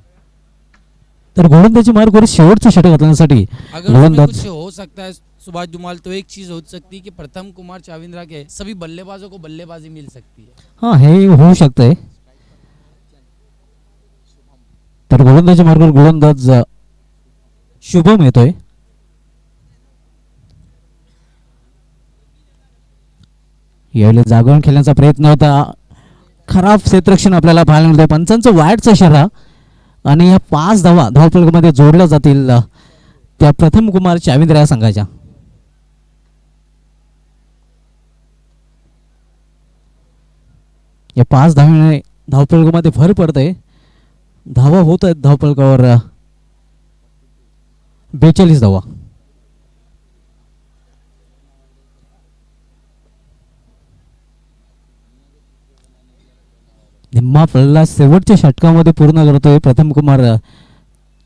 S10: तर गोलंदाजी मार्गावर शेवटचं षटक घालण्यासाठी
S11: अगर उसमें
S10: गोलंदाज
S11: कुछ हो सकता है सुभाष जुमाल, तो एक चीज हो सकती है कि प्रथम कुमार चाविंद्रा के सभी बल्लेबाजों को बल्लेबाजी मिल सकती है.
S10: हां, हे होऊ शकतंय. तर गोलंदाजी मार्गावर गोलंदाज शुभम येतोय. यावेळी जागरण खेळण्याचा प्रयत्न होता. खराब क्षेत्ररक्षण आपल्याला पाहायला मिळतंय. पंचांचं वाईटचा इशारा आणि या 5 धावा धावफलकामध्ये जोडल्या जातील त्या प्रथम कुमार चाविंद्रा या संघाच्या. या 5 धावांनी धावफलकामध्ये भर पडते. धावा होत आहेत धावफलकावर 42 धावा. निम्मा फलंदाज शेवटच्या षटकामध्ये पूर्ण करतोय प्रथम कुमार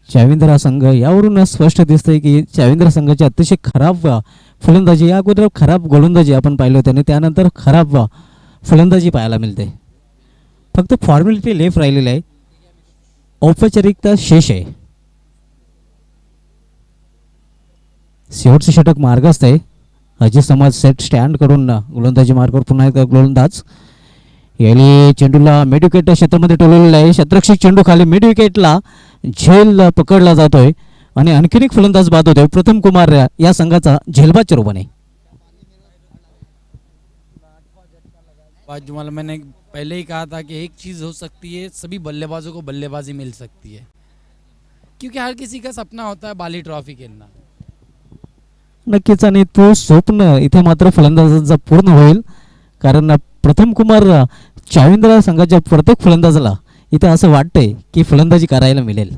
S10: चाविंद्रा संघ. यावरून स्पष्ट दिसतंय की चाविंद्रा संघाची अतिशय खराब फलंदाजी, या अगोदर खराब गोलंदाजी आपण पाहिलं होतं आणि त्यानंतर खराब फलंदाजी पाहायला मिळते. फक्त फॉर्मॅलिटी लेफ्ट राहिलेली आहे, औपचारिकता शेष आहे. शेवटचं षटक मार्गस्थ आहे. अजय समाज सेट स्टँड करून गोलंदाजी मार्गावर पुन्हा एकदा गोलंदाज. याली चेंडूला मिड विकेट क्षेत्रामध्ये टोललेला आहे. क्षेत्ररक्षक चेंडू खाली मिड विकेटला झेल पकडला जातोय आणि आणखीन एक फलंदाज बाद होतोय प्रथम कुमार या संघाचा झेलबादच्या रूपाने.
S11: जुमाल, मैंने पहले ही कहा था कि एक चीज़ हो सकती है, सभी बल्लेबाजों को बल्लेबाजी मिल सकती है, क्योंकि हर किसी का सपना होता है बाली ट्रॉफी खेलना.
S10: नक्कीच, आणि तो स्वप्न इथे मात्र फलंदाजांचा पूर्ण होईल. कारण प्रथम कुमार चाविंद्रा संघाच्या प्रत्येक फलंदाजाला इथे असं वाटतंय की फलंदाजी करायला मिळेल.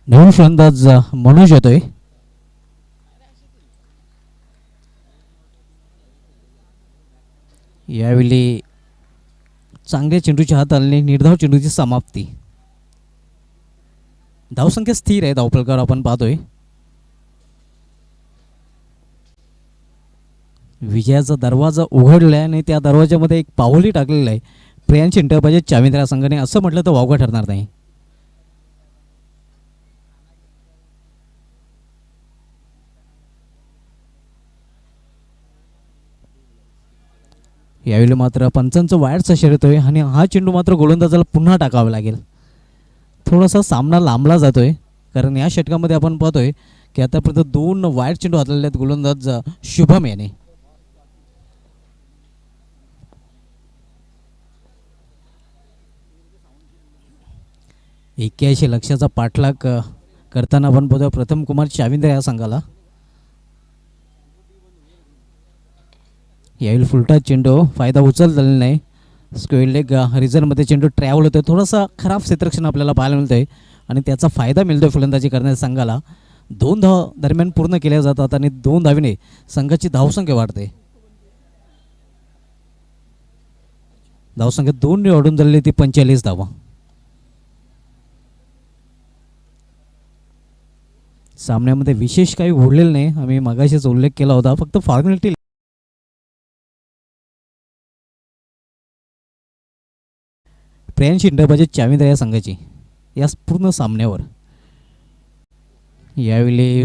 S10: नवीन फलंदाज मनोज येतोय. यावेळी चांगल्या चेंडूच्या हाताने निर्धाव चेंडूची समाप्ती. धावसंख्या स्थिर आहे धावफलकावर आपण पाहतोय. विजयाचा दरवाजा उघडला आहे आणि त्या दरवाजामध्ये एक पाऊलही टाकलेलं आहे प्रियांश इंटरपाहिजे चाविंद्रा संघाने, असं म्हटलं तर वावगं ठरणार नाही. यावेळी मात्र पंचांचं वाईटचा शर्यत आहे आणि हा चेंडू मात्र गोलंदाजाला पुन्हा टाकावा लागेल. थोडासा सामना लांबला जातोय कारण या षटकामध्ये आपण पाहतोय की आतापर्यंत 2 वाईट चेंडू हातलेले आहेत गोलंदाज शुभम याने. एक्क्याऐंशी लक्षाचा पाठलाग करताना आपण पाहतोय प्रथम कुमार चाविंद्रा या संघाला. यावेळी फुलटा चेंडू फायदा उचल झालेला नाही. स्क्वेअर लेग रिझनमध्ये चेंडू ट्रॅव्हल होतो, थोडासा खराब क्षेत्ररक्षण आपल्याला पाहायला मिळतं आहे आणि त्याचा फायदा मिळतो आहे फलंदाजी करण्याच्या संघाला. 2 धावा दरम्यान पूर्ण केल्या जातात आणि 2 धावीने संघाची धावसंख्या वाढते. धावसंख्या 2 ने वाढून झालेली ती 45 धावा. सामन्यामध्ये विशेष काही घडलेलं नाही, आम्ही मगाशीच उल्लेख केला होता, फक्त फॉर्मॅलिटी. फ्रेंच इंटरपाचे चावींद्र या संघाची या पूर्ण सामन्यावर. यावेळी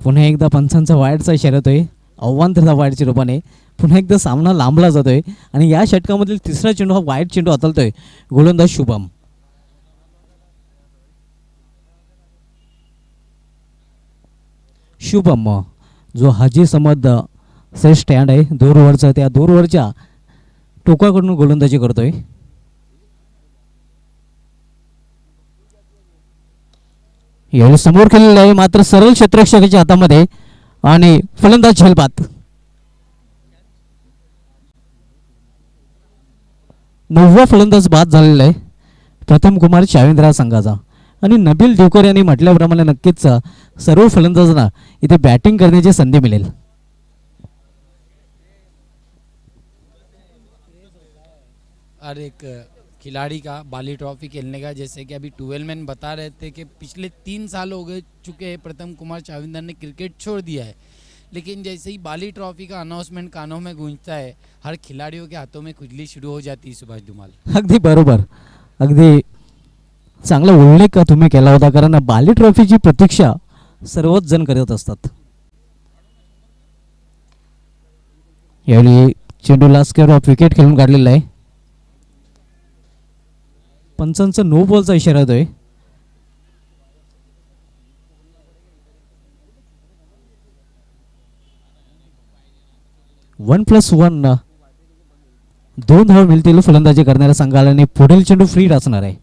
S10: पुन्हा एकदा पंचांचा वाईटचा इशारा होतोय, अवांतरचा वाईटच्या रूपाने पुन्हा एकदा सामना लांबला जातोय आणि या षटकामधील तिसरा चेंडू हा वाईट चेंडू हाताळतोय गोलंदाज शुभम. शुभम जो हाजी समद से स्टँड आहे दूरवरचा, त्या दूरवरच्या टोकाकडून गोलंदाजी करतोय. यावेळी समोर खेळलेलं आहे मात्र सरळ क्षेत्ररक्षकाच्या हातामध्ये आणि फलंदाज झेलबाद. 9वा फलंदाज बाद झालेला आहे प्रथम कुमार चाविंद्रा संघाचा आणि नबील देवकर यांनी म्हटल्याप्रमाणे नक्कीच सर्व फलंदाजांना इथे बॅटिंग करण्याची संधी मिळेल.
S11: और एक खिलाड़ी का बाली ट्रॉफी खेलने का, जैसे कि अभी 12 मैन बता रहे थे कि पिछले 3 साल हो गए चुके हैं प्रथम कुमार चाविंदर ने क्रिकेट छोड़ दिया है, लेकिन जैसे ही बाली ट्रॉफी का अनाउंसमेंट कानों में गूंजता है हर खिलाड़ियों के हाथों में खुजली शुरू हो जाती है. सुभाष धुमाल
S10: अगदी बरोबर, अगदी चांगला उल्लेख का तुम्ही केला होता, कारण बाली ट्रॉफीची प्रतीक्षा सर्वच जण करत असतात. यावेळी चेंडूला स्क्वेअर ऑफ विकेट खेळून काढलेला आहे. पंचांचा नो बॉलचा इशारा होतोय. वन प्लस 1 2 धावा मिळतील फलंदाजी करणाऱ्या संघाला आणि पुढील चेंडू फ्री असणार आहे.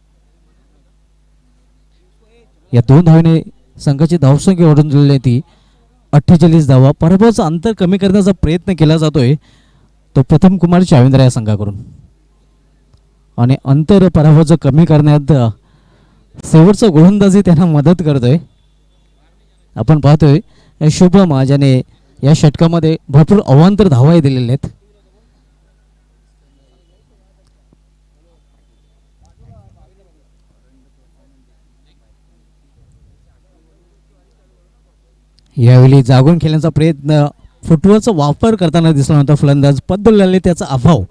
S10: या 2 धावेने संघाची धावसंख्या वाढून दिलेली आहे ती 48 धावा. पराभवाचं अंतर कमी करण्याचा प्रयत्न केला जातोय तो प्रथम कुमार चाविंद्रा या संघाकडून आणि अंतर पराभवाचं कमी करण्यात शेवटचा गोलंदाजी त्यांना मदत करतोय. आपण पाहतोय शुभम ज्याने या षटकामध्ये भरपूर अवांतर धावाही दिलेल्या आहेत. यावेळी जागून खेळण्याचा प्रयत्न, फुटबॉलचा वापर करताना दिसला नव्हता फलंदाज, पद्दल लागले त्याचा अभाव.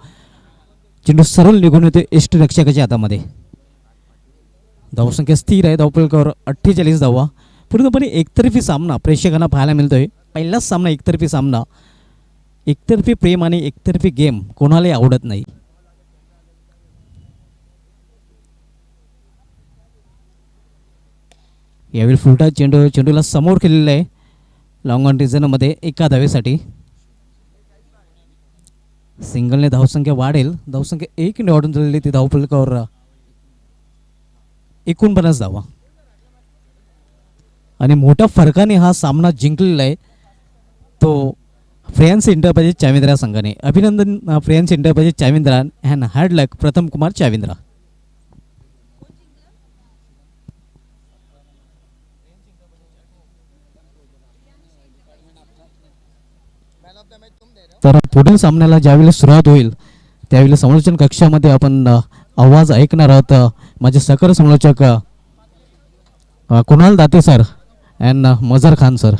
S10: चेंडू सरळ निघून येतो यष्टिरक्षकाच्या हातामध्ये. धावसंख्या स्थिर आहे, धावफलकावर 48 धावा. पूर्णपणे एकतर्फी सामना प्रेक्षकांना पाहायला मिळतोय. पहिलाच सामना एकतर्फी सामना. एकतर्फी प्रेम आणि एकतर्फी गेम कोणालाही आवडत नाही. यावेळी फुलटा चेंडूला समोर केलेला आहे लॉंग ऑन रिझनमध्ये एका धावेसाठी. सिंगलने धावसंख्या वाढेल, धावसंख्या 1 ने वाढून झालेली ती धावफलकावर 49 धावा आणि मोठ्या फरकाने हा सामना जिंकलेला आहे तो फ्रेंच इंटरप्राइजेस चाविंद्रा संघाने. अभिनंदन French enterprises Chavindra and hard luck प्रथम कुमार चाविंद्रा. तर पुढील सामन्याला ज्यावेळेला सुरुवात होईल त्यावेळी समालोचन कक्षामध्ये आपण आवाज ऐकणार आहोत. माझे सकल समालोचक कुणाल दाते सर अँड मजर खान सर.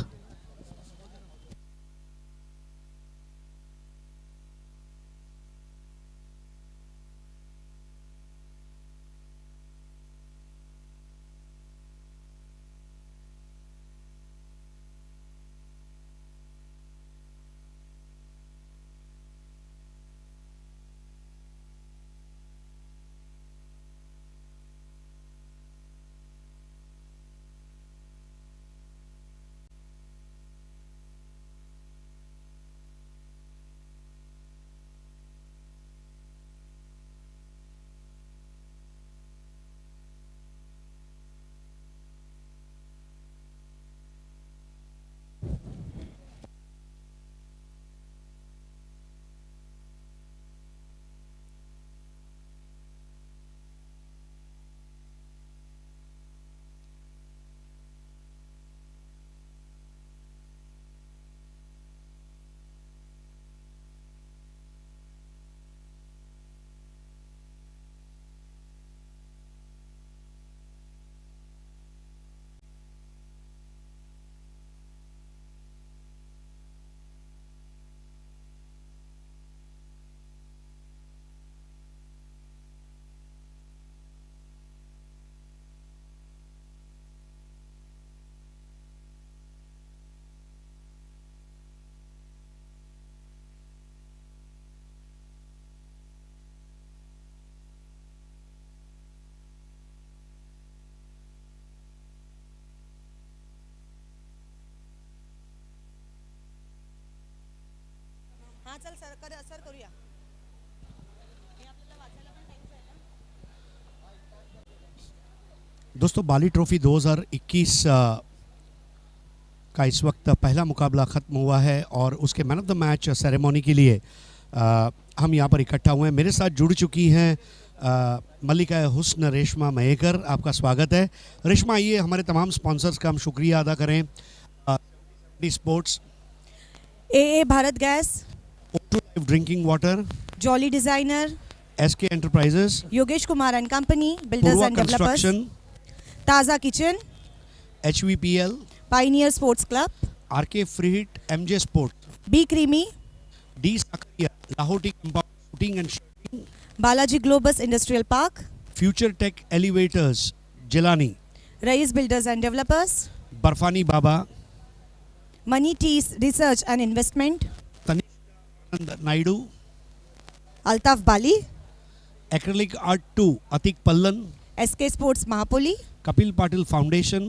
S4: दोस्तों बाली ट्रॉफी 2021 का इस वक्त पहला मुकाबला ख़त्म हुआ है और उसके man of the match ceremony के लिए हम यहाँ पर इकट्ठा हुए हैं। मेरे साथ जुड़ चुकी हैं मल्लिका हुस्न रेशमा मयेकर, आपका स्वागत है। रेशमा, आइए हमारे तमाम स्पॉन्सर्स का हम शुक्रिया अदा करें। Sports,
S6: AA Bharat gas,
S4: O2 Life drinking water,
S6: jolly designer,
S4: SK enterprises,
S6: Yogesh Kumar and company, builders
S4: Purva
S6: and developers,
S4: construction,
S6: Taza kitchen,
S4: HVPL,
S6: pioneer sports club,
S4: RK free hit, MJ sports,
S6: B creamy,
S4: D Sakaria, Lahoti compound shooting and shooting,
S6: Balaji Globus industrial park,
S4: future tech elevators Jilani,
S6: Raees builders and developers,
S4: Barfani Baba,
S6: money टीस research and investment,
S4: Tanishq Naidu,
S6: Altaf Bali,
S4: acrylic art 2 Atiq Pallan,
S6: SK sports Mahapoli,
S4: Kapil Patil foundation,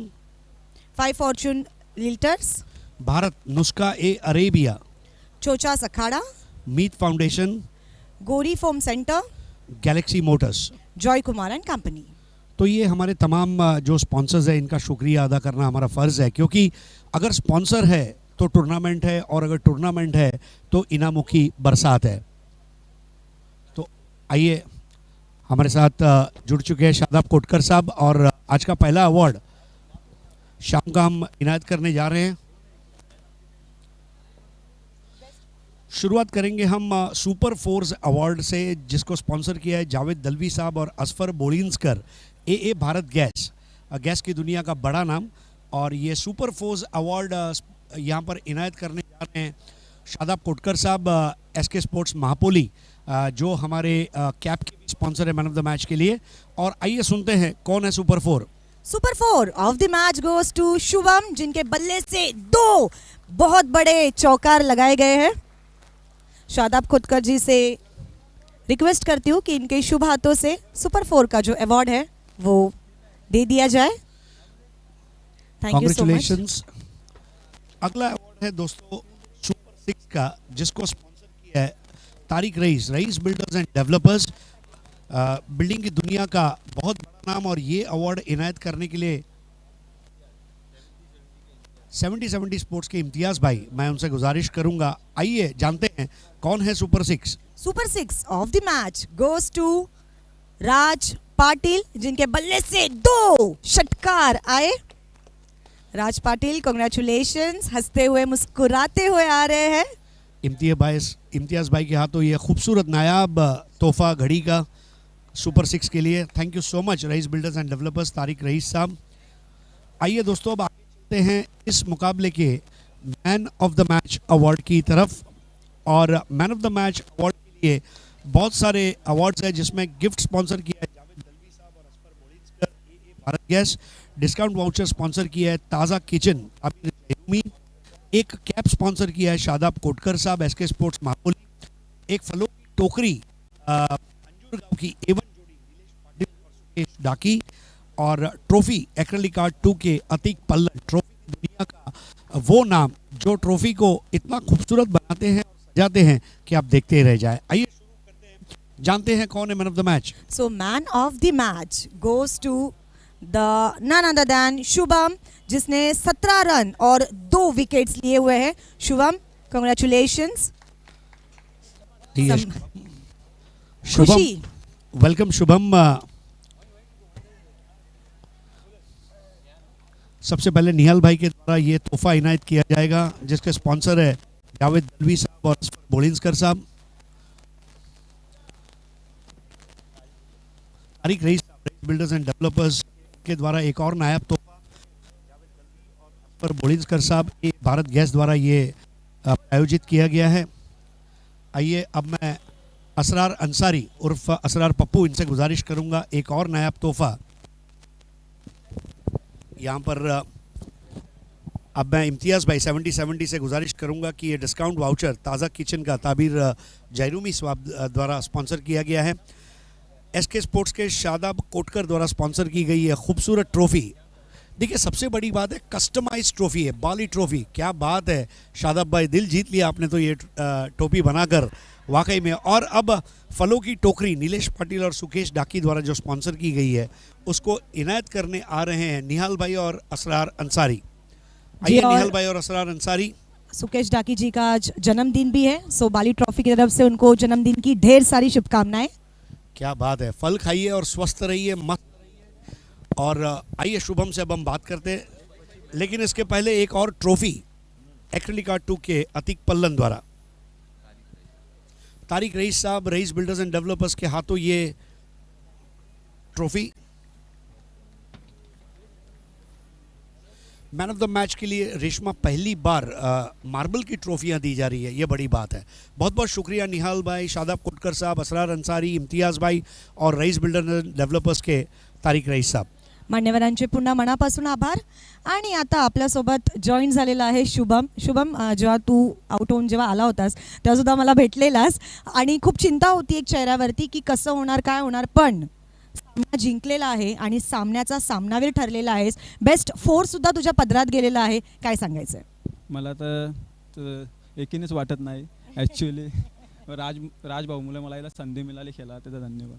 S6: 5 fortune realtors,
S4: Bharat नुस्खा ए अरेबिया,
S6: चोचास अखाड़ा,
S4: Meet foundation,
S6: Gori foam centre,
S4: galaxy motors.
S6: Joy Kumar and company.
S4: तो ये हमारे तमाम जो स्पॉन्सर्स हैं, इनका शुक्रिया अदा करना हमारा फ़र्ज़ है, क्योंकि अगर स्पॉन्सर है तो टूर्नामेंट है, और अगर टूर्नामेंट है तो इनामों की बरसात है। तो आइए, हमारे साथ जुड़ चुके हैं शादाब कोटकर साहब, और आज का पहला अवार्ड शाम का हम इनायत करने जा रहे हैं। शुरुआत करेंगे हम सुपर फोर्स अवार्ड से, जिसको स्पॉन्सर किया है जावेद दलवी साहब और Asfar Bolinskar. AA Bharat gas, gas की दुनिया का बड़ा नाम, और ये सुपर फोर्स अवार्ड यहाँ पर इनायत करने जा रहे हैं शादाब कोटकर साहब, SK स्पोर्ट्स महापोली, जो हमारे कैप के स्पॉन्सर है मैन ऑफ द मैच के लिए। और आइए सुनते हैं कौन है super four.
S6: Super 4 of the match goes to Shubham, जिनके बल्ले से 2 बहुत बड़े चौकार लगाए गए हैं। शादाब खोटकर जी से रिक्वेस्ट करती हूँ कि इनके शुभ हाथों से सुपर 4 का जो अवार्ड है वो दे दिया जाए। Thank you so much.
S4: Congratulations. अगला अवार्ड है दोस्तों सुपर 6 का, जिसको स्पॉन्सर किया है Tariq rice, rice builders and developers, building की दुनिया का बहुत बड़ा नाम। और ये अवार्ड इनायत करने के लिए 70 स्पोर्ट्स के इम्तियाज भाई, मैं उनसे गुजारिश करूंगा, आइए जानते हैं कौन है super 6।
S6: Super 6 of the match goes to Raj Patil, जिनके बल्ले से 2 षटकार आए। राज पाटिल, कांग्रेचुलेशंस, हंसते हुए मुस्कुराते हुए आ रहे हैं।
S4: इम्तियाज भाई के हाथों ये खूबसूरत नायाब तोहफा घड़ी का सुपर 6 के लिए। Thank you so much Raees builders and developers, Tariq Raees sahab. आइए दोस्तों, अब आगे चलते हैं इस मुकाबले के man of the match award की तरफ। और man of the match award के लिए बहुत सारे अवार्ड्स हैं, जिसमें गिफ्ट स्पॉन्सर किया है जावेद दलवी साहब और Asfar Bolinskar, AA Bharat gas, discount voucher sponsor किया है ताज़ा किचन, एक कैप स्पॉन्सर किया है शादाब कोटकर साहब, SK स्पोर्ट्स महापोली, एक फलों की टोकरी अंजुर गांव की A1 जोड़ी नीलेश पाटिल और सुकेश डाकी, और ट्रॉफी एक्रेलिक आर्ट 2 के अतीक पल्लन, ट्रॉफी दुनिया का वो नाम जो ट्रॉफी को इतना खूबसूरत बनाते हैं और सजाते हैं कि आप देखते रह जाए। आइए शुरू करते हैं, जानते हैं कौन है man of the match.
S6: So man of the match goes to the none other than Shubham, जिसने 17 रन और 2 विकेट्स लिए हुए हैं। शुभम, कांग्रेचुलेशंस।
S4: शुभम, वेलकम शुभम। सबसे पहले निहाल भाई के द्वारा ये तोहफा इनायत किया जाएगा, जिसके स्पॉन्सर है जावेद दलवी साहब और बोलिंसकर साहब। Tariq Rais builders and developers के द्वारा एक और नायाब तोहफा जावेद दलवी और असफर बोलिंसकर साहब, ए भारत गैस द्वारा ये आयोजित किया गया है। आइए अब मैं असरार अंसारी उर्फ असरार पप्पू, इनसे गुजारिश करूंगा एक और नायाब तोहफा यहाँ पर। अब मैं इम्तियाज़ भाई 70 से गुजारिश करूंगा कि ये डिस्काउंट वाउचर ताज़ा किचन का ताबीर जैरूमी स्वाब द्वारा स्पॉन्सर किया गया है। SK स्पोर्ट्स के शादाब कोटकर द्वारा स्पॉन्सर की गई है खूबसूरत ट्रॉफी देखिए सबसे बड़ी बात है कस्टमाइज ट्रॉफी है, बाली ट्रॉफी, क्या बात है शादाब भाई, दिल जीत लिया आपने तो ये टोपी बनाकर वाकई में। और अब फलों की टोकरी नीलेश पाटिल और सुकेश डाकी द्वारा जो स्पॉन्सर की गई है उसको इनायत करने आ रहे हैं निहाल भाई और असरार अंसारी। आइए
S6: और
S4: निहाल भाई और असरार अंसारी।
S6: सुकेश डाकी जी का आज जन्मदिन भी है, सो बाली ट्रॉफी की तरफ से उनको जन्मदिन की ढेर सारी शुभकामनाएं।
S4: क्या बात है, फल खाइए और स्वस्थ रहिए, मस्त रहिए। और आइए शुभम से अब हम बात करते हैं, लेकिन इसके पहले एक और ट्रॉफी एक्रेलिक आर्ट 2 के अतीक पल्लन द्वारा तारिक रईस साहब, रईस बिल्डर्स एंड डेवलपर्स के हाथों ये trophy man of the match के लिए रेशमा पहली बार मार्बल की ट्रॉफियां दी जा रही है, ये बड़ी बात है। बहुत बहुत शुक्रिया निहाल भाई, शादाब कोटकर साहब, असरार अंसारी, इम्तियाज़ भाई और रईस बिल्डर डेवलपर्स के तारिक रईस साहब।
S6: मान्यवरांचे पुन्हा मनापासून आभार। आणि आता आपल्यासोबत जॉईन झालेला आहे शुभम। शुभम, जेव्हा तू आउट होऊन जेव्हा आला होतास तेव्हा सुद्धा मला भेटलेलास आणि खूप चिंता होती एक चेहऱ्यावरती की कसं होणार काय होणार, पण सामना जिंकलेला आहे आणि सामन्याचा सामनावीर ठरलेला आहेस। बेस्ट 4 सुद्धा तुझ्या पदरात गेलेला आहे, काय सांगायचं?
S7: मला तर एकीनेच वाटत नाही ॲक्च्युली, राजभाऊमुळे मला याला संधी मिळाली खेळा, त्याचा धन्यवाद।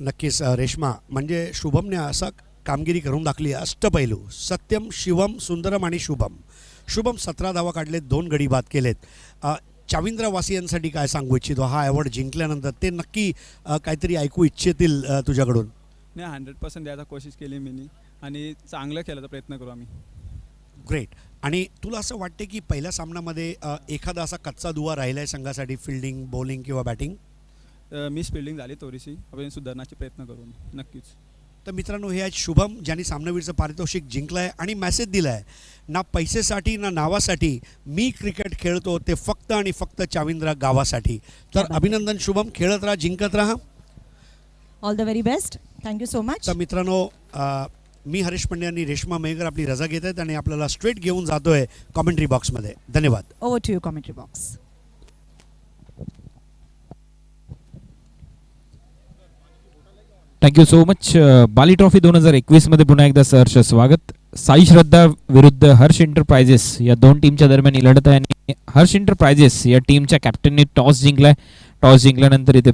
S4: नक्कीच रेश्मा, म्हणजे शुभमने असा कामगिरी करून दाखली, अष्टपैलू सत्यम, शिवम, सुंदरम आणि शुभम। शुभम 17 धावा काढलेत, 2 गडी बाद केलेत। चाविंद्र वासियांसाठी काय सांगू इच्छितो हा अवॉर्ड जिंकल्यानंतर? ते नक्की काहीतरी ऐकू इच्छितील तुझ्याकडून।
S7: नाही, 100% द्यायचा कोशिश केली मी आणि चांगलं खेळायचा प्रयत्न करू आम्ही।
S4: ग्रेट। आणि तुला असं वाटते की पहिल्या सामन्यामध्ये एखादा असा कच्चा दुवा राहिला आहे संघासाठी, फिल्डिंग, बॉलिंग किंवा बॅटिंग?
S7: मिस फिल्डिंग झाली थोडीशी, आपण सुधारण्याचे प्रयत्न करू नक्कीच।
S4: तर मित्रांनो, हे आज शुभम ज्यांनी सामनावीरचं पारितोषिक जिंकलं आहे आणि मेसेज दिला आहे, ना पैसेसाठी ना नावासाठी मी क्रिकेट खेळतो, ते फक्त आणि फक्त चाविंद्रा गावासाठी। तर अभिनंदन शुभम, खेळत राहा, जिंकत राहा।
S6: All the very best, thank you so much.
S4: तर मित्रांनो, मी हरीश पंड्या आणि रेश्मा मेहकर आपली रजा घेत आहेत आणि आपल्याला स्ट्रेट घेऊन जातोय कॉमेंट्री बॉक्समध्ये। धन्यवाद।
S6: Over to you commentary box.
S3: Thank you so much. Bali trophy 2021 मध्ये पुन्हा एकदा सहर्ष स्वागत। साई श्रद्धा विरुद्ध हर्ष एंटरप्राइजेस या 2 टीमच्या दरम्यान ही लढत आहे आणि हर्ष एंटरप्राइजेस या टीमच्या कॅप्टनने टॉस जिंकलाय। टॉस जिंकल्यानंतर इथे